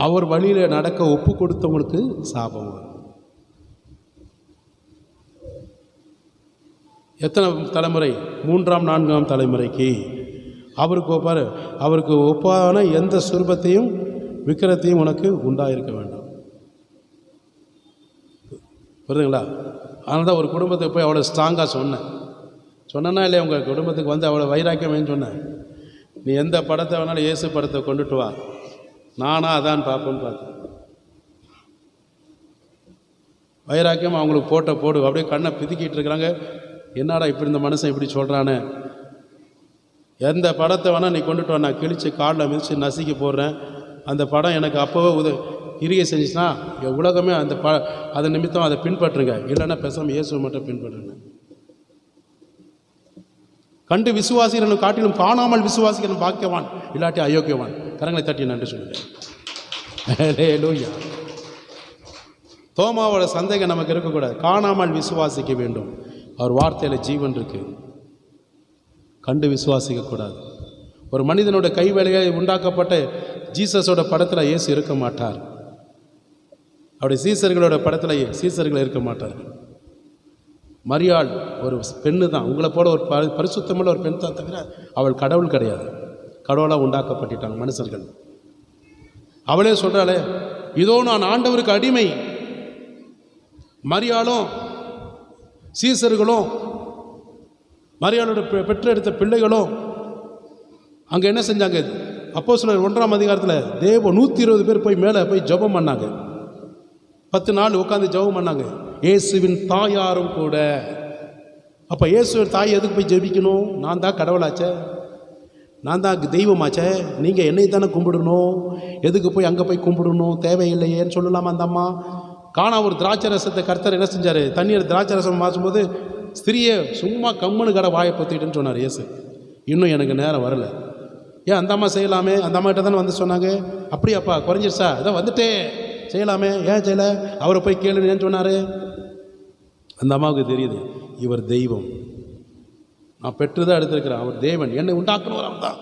Speaker 1: அவர் வழியில் நடக்க ஒப்பு கொடுத்தவங்களுக்கு சாபம் வரும். எத்தனை தலைமுறை? 3ஆம் 4ஆம் தலைமுறைக்கு அவருக்கு ஒப்பான எந்த சுரூபத்தையும் விக்கிரத்தையும் உனக்கு உண்டாயிருக்க வேண்டாம். புரியுதுங்களா? அதனால தான் ஒரு குடும்பத்துக்கு போய் அவ்வளோ ஸ்ட்ராங்காக சொன்னேன்னா இல்லையா, உங்கள் குடும்பத்துக்கு வந்து அவ்வளோ வைராக்கியமேன்னு சொன்னேன். நீ எந்த படத்தை வேணாலும் இயேசு படத்தை கொண்டுட்டு வா, நானா அதான் பார்ப்பேன்னு பார்த்தேன். வைராக்கியம் அவங்களுக்கு போடு, அப்படியே கண்ணை பிதுக்கிட்டு இருக்கிறாங்க. என்னடா இப்படி இந்த மனுஷன் இப்படி சொல்கிறானே, எந்த படத்தை வேணால் நீ கொண்டுட்டு வா, நான் கிழித்து காலில் மிதித்து நசுக்கி போடுறேன். அந்த படம் எனக்கு அப்போவே இறுகை செஞ்சுச்சுன்னா என் உலகமே அதன் நிமித்தம் அதை பின்பற்றுங்க, இல்லைன்னா பேசாமல் இயேசுவை மட்டும் பின்பற்றுங்க. கண்டு விசுவாசிகள் காட்டிலும் காணாமல் விசுவாசிகள் பாக்கியவான், இல்லாட்டி அயோக்கியவான். கரங்களை தட்டி நன்றி சொல்லுங்கள். ஹல்லேலூயா. தோமாவோட சந்தேகம் நமக்கு இருக்கக்கூடாது. காணாமல் விசுவாசிக்க வேண்டும். அவர் வார்த்தையில் ஜீவன் இருக்கு. கண்டு விசுவாசிக்கக்கூடாது. ஒரு மனிதனோட கைவேலையை உண்டாக்கப்பட்ட ஜீசஸோட படத்தில் இயேசு இருக்க மாட்டார். அவருடைய சீசர்களோட படத்தில் சீசர்கள் இருக்க மாட்டார்கள். மரியாள் ஒரு பெண்ணு தான், உங்களை போல ஒரு பரிசுத்தமுள்ள ஒரு பெண் தான், தவிர அவள் கடவுள் கிடையாது. கடவுளாக உண்டாக்கப்பட்டுட்டாங்க மனுஷர்கள். அவளே சொல்கிறாளே, இதோ நான் ஆண்டவருக்கு அடிமை. மரியாளும் சீசர்களும் மரியாளோட பெற்றெடுத்த பிள்ளைகளும் அங்கே என்ன செஞ்சாங்க? அப்போஸ்தலர் 1ஆம் அதிகாரத்தில் 120 பேர் போய் மேலே போய் ஜெபம் பண்ணாங்க. 10 நாள் உட்காந்து ஜெபம் பண்ணாங்க. இயேசுவின் தாயாரும் கூட. அப்போ இயேசுவின் தாய் எதுக்கு போய் ஜெபிக்கணும்? நான் தான் கடவுளாச்சே, நான் தான் தெய்வமாச்சே, நீங்கள் என்னை தானே கும்பிடணும், எதுக்கு போய் அங்கே போய் கும்பிடணும், தேவையில்லையேன்னு சொல்லலாமா அந்த அம்மா? காணா ஒரு திராட்சை ரசத்தை கர்த்தர் என்ன செஞ்சார்? தண்ணீர் திராட்சை ரசம் மாற்றும்போது ஸ்திரியை சும்மா கம்முன்னு கடை வாயை பொத்திட்டுன்னு சொன்னார் இயேசு. இன்னும் எனக்கு நேரம் வரலை. ஏன் அந்த அம்மா செய்யலாமே? அந்த அம்மா கிட்ட தானே வந்து சொன்னாங்க. அப்படியாப்பா குறைஞ்சிருச்சா? அதான் வந்துட்டே செய்யலாமே, ஏன் செய்யலை? அவரை போய் கேளுன்னு ஏன் சொன்னார்? அந்த அம்மாவுக்கு தெரியுது இவர் தெய்வம், நான் பெற்றுதான் எடுத்திருக்கிறேன். அவர் தேவன், என்னை உண்டாக்குனவர் அவர் தான்,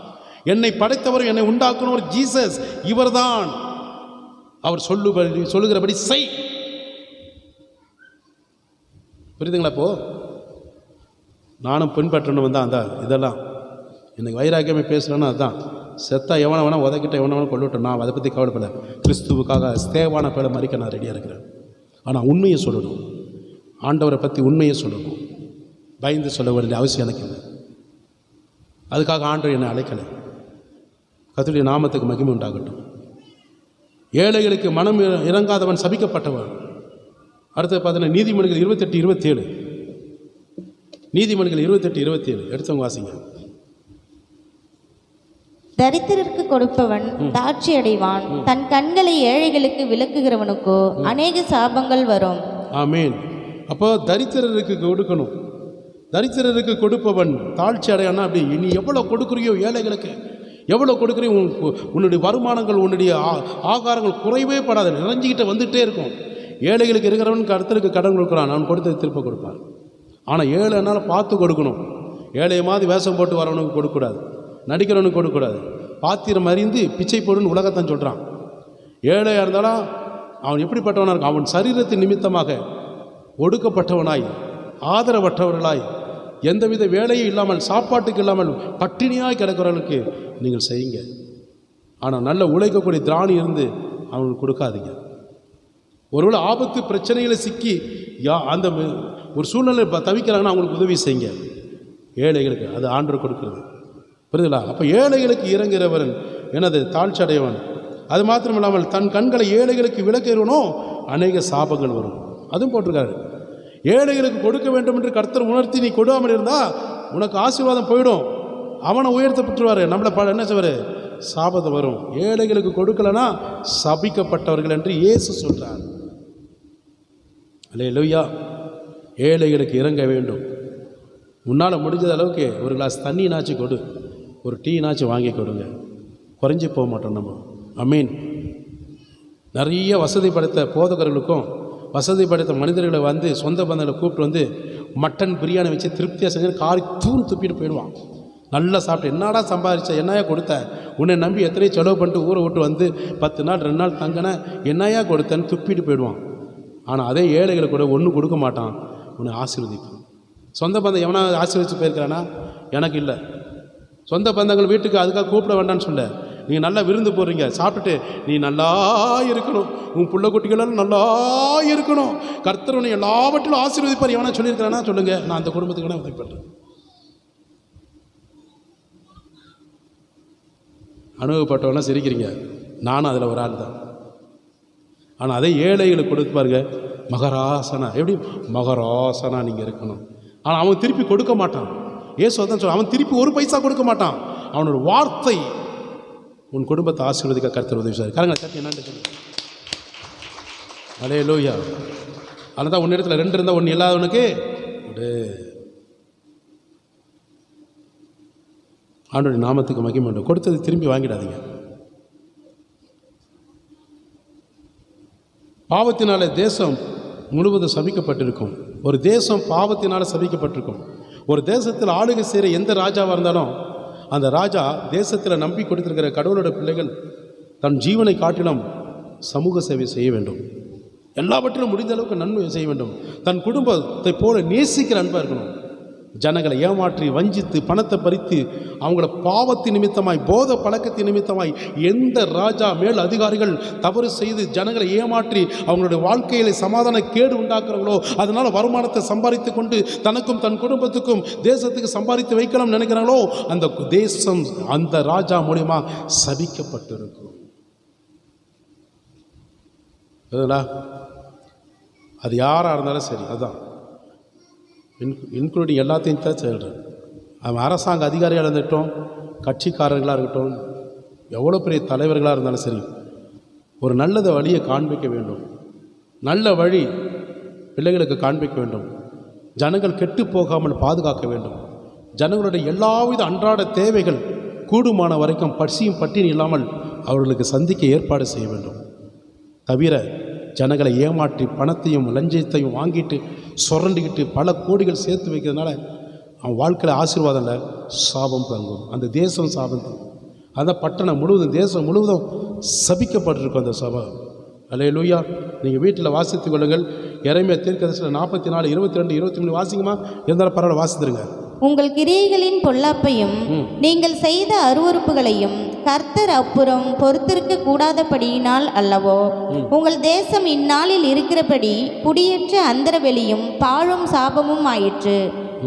Speaker 1: என்னை படைத்தவர், என்னை உண்டாக்குனவர் ஜீசஸ் இவர் தான். அவர் சொல்லுகிறபடி செய். புரியுதுங்களா? இப்போ நானும் பின்பற்றணும் வந்தான் அந்த இதெல்லாம். எனக்கு வைராக்கியமே பேசலன்னா அதுதான். செத்தா எவனை வேணா உதக்கிட்ட எவனை வேணா கொண்டுவிட்டேன், நான் அதை பற்றி கவலைப்பட. கிறிஸ்துவுக்காக ஸ்தேவான பேரை மறிக்க நான் ரெடியாக இருக்கிறேன். ஆனால் உண்மையை சொல்லணும், ஆண்டவரை பற்றி உண்மையை சொல்லணும். பயந்து சொல்ல வேண்டிய அவசியம் எனக்கு இல்லை. அதுக்காக ஆண்டவர் என்னை அழைக்கலை. கர்த்தருடைய நாமத்துக்கு மகிமை உண்டாகட்டும். ஏழைகளுக்கு மனம் இறங்காதவன் சபிக்கப்பட்டவன். அடுத்து பார்த்தீங்கன்னா நீதிமொழிகள் 28-27. நீதிமொழிகள் 28-27 எடுத்தவங்க வாசிங்க.
Speaker 2: தரித்திரருக்கு கொடுப்பவன் தாட்சி அடைவான், தன் கண்களை ஏழைகளுக்கு விலக்குகிறவனுக்கோ அநேக சாபங்கள் வரும். ஆமீன்.
Speaker 1: அப்போ தரித்திரருக்கு கொடுக்கணும். தரித்திரருக்கு கொடுப்பவன் தாழ்ச்சி அடையானா அப்படி நீ எவ்வளோ கொடுக்குறியோ ஏழைகளுக்கு, எவ்வளோ கொடுக்குறியோ உன்னுடைய வருமானங்கள், உன்னுடைய ஆகாரங்கள் குறைவே படாது, நிறைஞ்சிக்கிட்ட வந்துகிட்டே இருக்கும். ஏழைகளுக்கு இருக்கிறவனுக்கு கர்த்தருக்கு கடன் கொடுக்குறான், அவன் கொடுத்தது திருப்ப கொடுப்பான். ஆனால் ஏழைனால பார்த்து கொடுக்கணும். ஏழைய மாதிரி வேஷம் போட்டு வரவனுக்கு கொடுக்கக்கூடாது. நடிக்கிறவனுக்கு கொடுக்கக்கூடாது. பாத்திரம் அறிந்து பிச்சை போடுன்னு உலகத்தான் சொல்கிறான். ஏழையாக இருந்தாலும் அவன் எப்படிப்பட்டவனாக இருக்கும்? அவன் சரீரத்தின் நிமித்தமாக ஒடுக்கப்பட்டவனாய், ஆதரவற்றவர்களாய், எந்தவித வேலையும் இல்லாமல், சாப்பாட்டுக்கு இல்லாமல் பட்டினியாய் கிடக்கிறவர்களுக்கு நீங்கள் செய்யுங்க. ஆனால் நல்ல உழைக்கக்கூடிய திராணி இருந்து அவங்களுக்கு கொடுக்காதீங்க. ஒருவேளை ஆபத்து பிரச்சனைகளை சிக்கி அந்த ஒரு சூழ்நிலை தவிக்கிறாங்கன்னா அவங்களுக்கு உதவி செய்யுங்க. ஏழைகளுக்கு அது ஆண்டவர் கொடுக்கிறது. புரியுதுங்களா? அப்போ ஏழைகளுக்கு இறங்குகிறவன் எனது தாழ்ச்சி அடையவன். அது மாத்திரம் இல்லாமல் தன் கண்களை ஏழைகளுக்கு விளக்கிறவனோ அநேக சாபங்கள் வரும். அதுவும் போட்டிருக்காரு. ஏழைகளுக்கு கொடுக்க வேண்டும் என்று கர்த்தர் உணர்த்தி நீ கொடாமல் இருந்தால் உனக்கு ஆசீர்வாதம் போயிடும். அவனை உயர்த்தப்பட்டுருவார். நம்மளை என்ன செய்வார்? சாபத்தை வரும். ஏழைகளுக்கு கொடுக்கலனா சபிக்கப்பட்டவர்கள் என்று இயேசு சொல்கிறார். அல்லேலூயா. ஏழைகளுக்கு இறங்க வேண்டும். உன்னால் முடிஞ்ச அளவுக்கு ஒரு கிளாஸ் தண்ணினாச்சு கொடு, ஒரு டீனாச்சு வாங்கி கொடுங்க. குறைஞ்சி போக மாட்டோம் நம்ம. அமீன். நிறைய வசதி படைத்த போதகர்களுக்கும் வசதி படைத்த மனிதர்களை வந்து சொந்த பந்தங்களை கூப்பிட்டு வந்து மட்டன் பிரியாணி வச்சு திருப்தியாக செஞ்சு காரி துப்பிட்டு போயிடுவான். நல்லா சாப்பிட்டு என்னடா சம்பாதிச்ச, என்னையா கொடுத்த, உன்னை நம்பி எத்தனையோ செலவு பண்ணிட்டு ஊரை விட்டு வந்து 10 நாள் 2 நாள் தங்கின, என்னையா கொடுத்தேன்னு துப்பிட்டு போயிடுவான். ஆனால் அதே ஏழைகளை கூட ஒன்றும் கொடுக்க மாட்டான், உன்னை ஆசீர்வதிப்பான். சொந்த பந்தம் எவனா ஆசீர்வதிச்சு போயிருக்கிறானா? எனக்கு இல்லை. சொந்த பந்தங்கள் வீட்டுக்கு அதுக்காக கூப்பிட வேண்டான்னு சொல்ல. நீங்கள் நல்லா விருந்து போடுறீங்க, சாப்பிட்டுட்டு நீ நல்லா இருக்கணும், உன் பிள்ளை குட்டிகளெல்லாம் நல்லா இருக்கணும், கர்த்தர் உன்னை எல்லாவற்றிலும் ஆசீர்வதிப்பார் எவனா சொல்லியிருக்கிறானா சொல்லுங்கள். நான் அந்த குடும்பத்துக்கு வேணா உதவி பண்ணுறேன். அனுபவப்பட்டவனா சிரிக்கிறீங்க, நானும் அதில் ஒரு ஆள் தான். ஆனால் அதே ஏழைகளுக்கு கொடுப்பாருங்க. மகராசனா, எப்படி மகராசனா நீங்கள் இருக்கணும். ஆனால் அவன் திருப்பி கொடுக்க மாட்டான். ஏசு தான் சொல்ல, அவன் திருப்பி ஒரு பைசா கொடுக்க மாட்டான். அவனோட வார்த்தை உன் குடும்பத்தை ஆசீர்வதிக்க கர்த்தர் உதவி செய்வார். கரங்களை தட்டி என்னன்னு சொல்லு. அல்லேலூயா. அதனால தான் உன்னிடத்தில் 2 இருந்தால் 1 இல்லாதவனுக்கு ஆண்டவருடைய நாமத்துக்கு மகிமை உண்டு. கொடுத்தது திரும்பி வாங்கிடாதீங்க. பாவத்தினால தேசம் முழுவதும் சபிக்கப்பட்டிருக்கும். ஒரு தேசம் பாவத்தினால் சபிக்கப்பட்டிருக்கும். ஒரு தேசத்தில் ஆளுகை செய்கிற எந்த ராஜாவாக இருந்தாலும் அந்த ராஜா தேசத்தில் நம்பி கொடுத்திருக்கிற கடவுளோட பிள்ளைகள் தன் ஜீவனை காட்டிலும் சமூக சேவை செய்ய வேண்டும். எல்லாவற்றிலும் முடிந்த அளவுக்கு நன்மை செய்ய வேண்டும். தன் குடும்பத்தை போல நேசிக்கிற அன்பாக இருக்கணும். ஜனங்களை ஏமாற்றி வஞ்சித்து பணத்தை பறித்து அவங்கள பாவத்தின் நிமித்தமாய், போத பழக்கத்தின் நிமித்தமாய் எந்த ராஜா மேல் அதிகாரிகள் தவறு செய்து ஜனங்களை ஏமாற்றி அவங்களுடைய வாழ்க்கையில சமாதான கேடு உண்டாக்குறாங்களோ, அதனால் வருமானத்தை சம்பாதித்து கொண்டு தனக்கும் தன் குடும்பத்துக்கும் தேசத்துக்கு சம்பாதித்து வைக்கலாம் நினைக்கிறாங்களோ, அந்த தேசம் அந்த ராஜா மூலியமா சபிக்கப்பட்டிருக்கும். அது யாராக இருந்தாலும் சரி, அதுதான் இன்க்ளூடிங் எல்லாத்தையும் தான் சொல்கிறேன். அவன் அரசாங்க அதிகாரியாக இருந்துட்டோம், கட்சிக்காரர்களாக இருக்கட்டும், எவ்வளோ பெரிய தலைவர்களாக இருந்தாலும் சரி, ஒரு நல்லத வழியை காண்பிக்க வேண்டும். நல்ல வழி பிள்ளைகளுக்கு காண்பிக்க வேண்டும். ஜனங்கள் கெட்டு போகாமல் பாதுகாக்க வேண்டும். ஜனங்களுடைய எல்லாவித அன்றாட தேவைகள் கூடுமான வரைக்கும் பசியும் பட்டினி இல்லாமல் அவர்களுக்கு சந்திக்க ஏற்பாடு செய்ய வேண்டும். தவிர ஜனங்களை ஏமாற்றி பணத்தையும் லஞ்சத்தையும் வாங்கிட்டு சுரண்டிக்கிட்டு பல கோடிகள் சேர்த்து வைக்கிறதுனால அவன் வாழ்க்கையில் ஆசீர்வாதம் இல்லை, சாபம் தங்கும். அந்த தேசம் சாபம் தங்கும். அந்த பட்டணம் முழுவதும், தேசம் முழுவதும் சபிக்கப்பட்டிருக்கும் அந்த சபை. அல்லேலூயா. நீங்கள் வீட்டில் வாசித்துக் கொள்ளுங்கள். எரேமியா தீர்க்கதரிசனம் 44, 22, 23 வாசிக்குமா? இருந்தாலும் பரவாயில்ல, வாசித்துருங்க.
Speaker 2: உங்கள் கிரியைகளின் பொல்லாப்பையும் நீங்கள் செய்த அருவருப்புகளையும் கர்த்தர் அப்புறம் பொறுத்திருக்க கூடாதபடியினால் அல்லவோ உங்கள் தேசம் இந்நாளில் இருக்கிறபடி குடியேற்ற அந்தரவெளியும் பாழும் சாபமும் ஆயிற்று.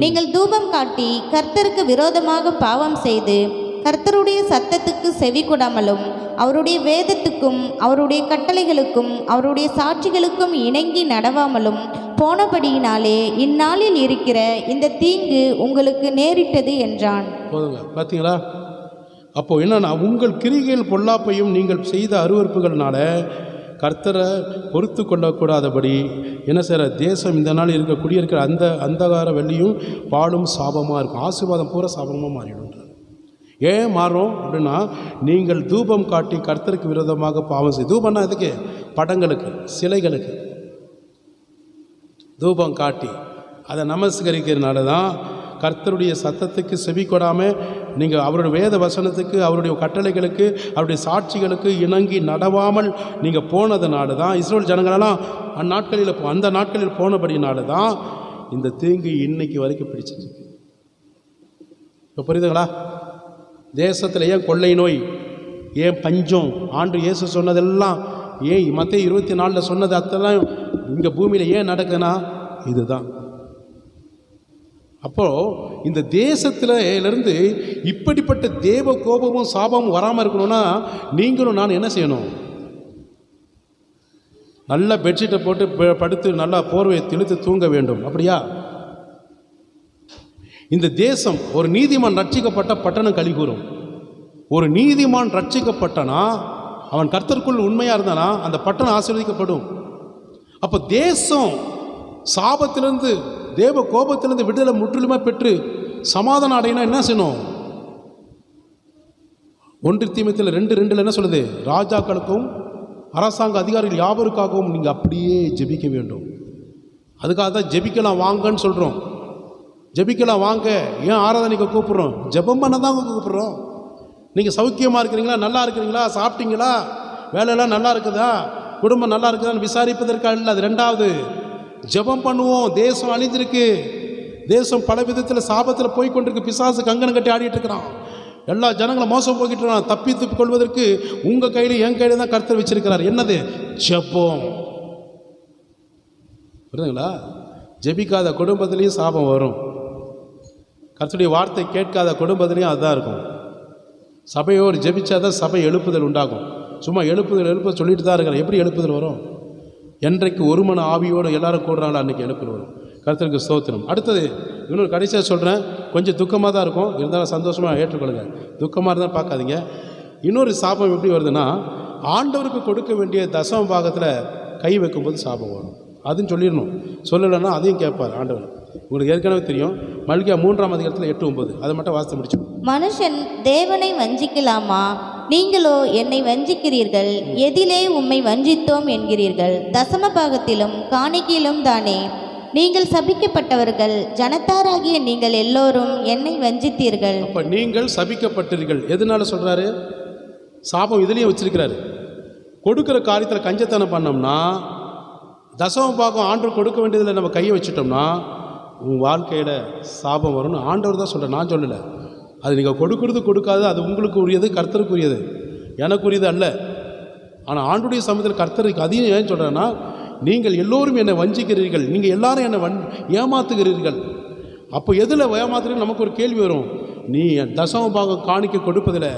Speaker 2: நீங்கள் தூபம் காட்டி கர்த்தருக்கு விரோதமாக பாவம் செய்து கர்த்தருடைய சத்தத்துக்கு செவி கொடாமலும் அவருடைய வேதத்துக்கும் அவருடைய கட்டளைகளுக்கும் அவருடைய சாட்சிகளுக்கும் இணங்கி நடவாமலும் போனபடியினாலே இந்நாளில் இருக்கிற இந்த தீங்கு உங்களுக்கு நேரிட்டது என்றான்.
Speaker 1: போதுங்க, பார்த்தீங்களா? அப்போ என்னன்னா, உங்கள் கிரிகைகள் பொல்லாப்பையும் நீங்கள் செய்த அருவருப்புகள்னால கர்த்தரை பொறுத்து கொள்ளக்கூடாதபடி என்ன செய்கிற தேசம் இந்த நாள் இருக்க குடியிருக்கிற அந்த அந்தகார வெள்ளியும் பாலும் சாபமாக இருக்கும். ஆசீர்வாதம் பூரா சாபமாக மாறிடும். ஏன் மாறும் அப்படின்னா, நீங்கள் தூபம் காட்டி கர்த்தருக்கு விரோதமாக பாவம் செய்ய. தூபம்னா எதுக்கு? படங்களுக்கு, சிலைகளுக்கு தூபம் காட்டி அதை நமஸ்கரிக்கிறதுனால தான் கர்த்தருடைய சத்தத்துக்கு செவி கொடாமல் நீங்கள் அவருடைய வேத வசனத்துக்கு, அவருடைய கட்டளைகளுக்கு, அவருடைய சாட்சிகளுக்கு இணங்கி நடவாமல் நீங்கள் போனதுனால தான், இஸ்ரேல் ஜனங்களெல்லாம் அந்த நாட்களில் போனபடினால தான் இந்த தீங்கு இன்னைக்கு வரைக்கும் பிடிச்சிருக்கு. இப்போ புரியுதுங்களா? தேசத்தில் ஏன் கொள்ளை நோய், ஏன் பஞ்சம், ஆண்டு இயேசு சொன்னதெல்லாம் ஏன் மத்தேயு 24 சொன்னது அதெல்லாம் இங்கே பூமியில் ஏன் நடக்குதுன்னா இதுதான். அப்போது இந்த தேசத்திலிருந்து இப்படிப்பட்ட தேவ கோபமும் சாபமும் வராமல் இருக்கணும்னா நீங்களும் நான் என்ன செய்யணும்? நல்லா பெட்ஷீட்டை போட்டு படுத்து நல்லா போர்வையை திணித்து தூங்க வேண்டும். அப்படியா? இந்த தேசம் ஒரு நீதிமான் ரட்சிக்கப்பட்ட பட்டணம் கலிகூறும். ஒரு நீதிமான் ரட்சிக்கப்பட்டனா, அவன் கர்த்தருக்குள் உண்மையாக இருந்தானா அந்த பட்டணம் ஆசீர்வதிக்கப்படும். அப்போ தேசம் சாபத்திலிருந்து, தேவ கோபத்திலிருந்து விடுதலை முற்றிலுமாக பெற்று சமாதானம் அடையினா என்ன செய்யணும்? 1 தீமோத்தேயு 2:2 என்ன சொல்லுது? ராஜாக்களுக்கும் அரசாங்க அதிகாரிகள் யாவருக்காகவும் நீங்கள் அப்படியே ஜெபிக்க வேண்டும். அதுக்காக தான் ஜெபிக்கலாம் வாங்கன்னு சொல்கிறோம். ஜெபிக்கலாம் வாங்க, ஏன் ஆராதனைக்கு கூப்பிட்றோம்? ஜெபம் பண்ண தான் கூப்பிட்றோம். நீங்கள் சௌக்கியமாக இருக்கிறீங்களா, நல்லா இருக்கிறீங்களா, சாப்பிட்டீங்களா, வேலையெல்லாம் நல்லா இருக்குதா, குடும்பம் நல்லா இருக்குதான்னு விசாரிப்பதற்காக இல்லை. அது 2வது. ஜெபம் பண்ணுவோம். தேசம் அழிஞ்சிருக்கு. தேசம் பல விதத்தில் சாபத்தில் போய் கொண்டிருக்கு. பிசாசு கங்கணம் கட்டி ஆடிட்டு இருக்கிறான். எல்லா ஜனங்களும் மோசம் போய்கிட்டு இருக்கான். தப்பித்து கொள்வதற்கு உங்கள் கையில் என் கையில் தான் கர்த்தர் வச்சிருக்கிறார். என்னது? ஜெபம். புரியுதுங்களா? ஜெபிக்காத குடும்பத்திலையும் சாபம் வரும். கர்த்தருடைய வார்த்தை கேட்காத குடும்பத்திலையும் அதுதான் இருக்கும். சபையோடு ஜெபிச்சாதான் சபை எழுப்புதல் உண்டாகும். சும்மா எழுப்புதல் சொல்லிட்டு தான் இருக்கிறேன். எப்படி எழுப்புதல் வரும்? என்றைக்கு ஒரு மன ஆவியோடு எல்லாரும் கூடுறாங்களோ அன்றைக்கி எழுப்புதல் வரும். கர்த்தருக்கு ஸ்தோத்திரம். அடுத்தது இன்னொரு கடைசியாக சொல்கிறேன். கொஞ்சம் துக்கமாக தான் இருக்கும், இருந்தாலும் சந்தோஷமாக ஏற்றுக்கொள்ளுங்க. துக்கமாக இருந்தால் பார்க்காதீங்க. இன்னொரு சாபம் எப்படி வருதுன்னா, ஆண்டவருக்கு கொடுக்க வேண்டிய தசம பாகத்தில் கை வைக்கும்போது சாபம் வரும். அதுன்னு சொல்லிடணும். சொல்லலைன்னா அதையும் கேட்பார் ஆண்டவர். உங்களுக்கு ஏற்கனவே தெரியும். மல்கியா 3ஆம் அதிகாரத்தில் 8-9 அதை மட்டும் வாசித்து முடிச்சோம்.
Speaker 2: மனுஷன் தேவனை வஞ்சிக்கலாமா? நீங்களோ என்னை வஞ்சிக்கிறீர்கள். எதிலே உம்மை வஞ்சித்தோம் என்கிறீர்கள்? தசம பாகத்திலும் காணிக்கையிலும் தானே. நீங்கள் சபிக்கப்பட்டவர்கள், ஜனத்தாராகிய நீங்கள் எல்லோரும் என்னை வஞ்சித்தீர்கள்.
Speaker 1: அப்போ நீங்கள் சபிக்கப்பட்டீர்கள். எதனால சொல்கிறாரு? சாபம் இதுலேயும் வச்சிருக்கிறாரு. கொடுக்குற காரியத்தில் கஞ்சத்தனம் பண்ணோம்னா, தசம பாகம் ஆண்டு கொடுக்க வேண்டியதில் நம்ம கையை வச்சுட்டோம்னா உன் வாழ்க்கையில் சாபம் வரும்னு ஆண்டவர் தான் சொல்கிறேன், நான் சொல்லலை. அது நீங்கள் கொடுக்கறது கொடுக்காது, அது உங்களுக்கு உரியது, கர்த்தருக்கு உரியது, எனக்குரியது அல்ல. ஆனால் ஆண்டுடைய சமயத்தில் கர்த்தருக்கு அதையும் ஏன் சொல்கிறேன்னா, நீங்கள் எல்லோரும் என்னை வஞ்சிக்கிறீர்கள், நீங்கள் எல்லாரும் என்னை ஏமாத்துகிறீர்கள். அப்போ எதில் ஏமாத்துறீங்க? நமக்கு ஒரு கேள்வி வரும். நீ தசம பாகம் காணிக்க கொடுப்பதில்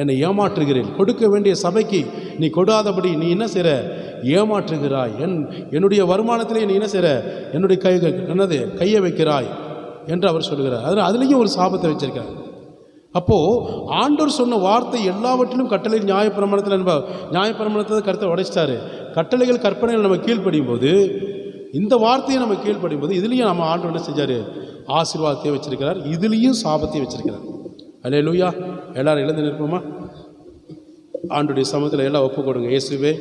Speaker 1: என்னை ஏமாற்றுகிறேன். கொடுக்க வேண்டிய சபைக்கு நீ கொடாதபடி நீ என்ன செய்கிற? ஏமாற்றுகிறாய். என்னுடைய வருமானத்திலே நீ என்ன செய்கிற? என்னுடைய கையை வைக்கிறாய் என்று அவர் சொல்கிறார். அதுலேயும் ஒரு சாபத்தை வச்சிருக்கார். அப்போது ஆண்டவர் சொன்ன வார்த்தை எல்லாவற்றிலும் கட்டளை நியாயப்பிரமாணத்தை கருத்தை உடைச்சிட்டாரு. கட்டளைகள் கற்பனைகள் நம்ம கீழ்ப்படியும் போது, இந்த வார்த்தையை நம்ம கீழ்ப்படியும் போது, இதுலேயும் நம்ம ஆண்டவர் என்ன செஞ்சார்? ஆசீர்வாதத்தை வச்சிருக்கிறார், இதுலேயும் சாபத்தை வச்சிருக்கிறார். அல்லேலூயா. எல்லாரும் எழுந்து நிற்போமா? ஆண்டுடைய சமூகத்தில் எல்லாம் ஒப்பு கொடுங்க. இயேசுவே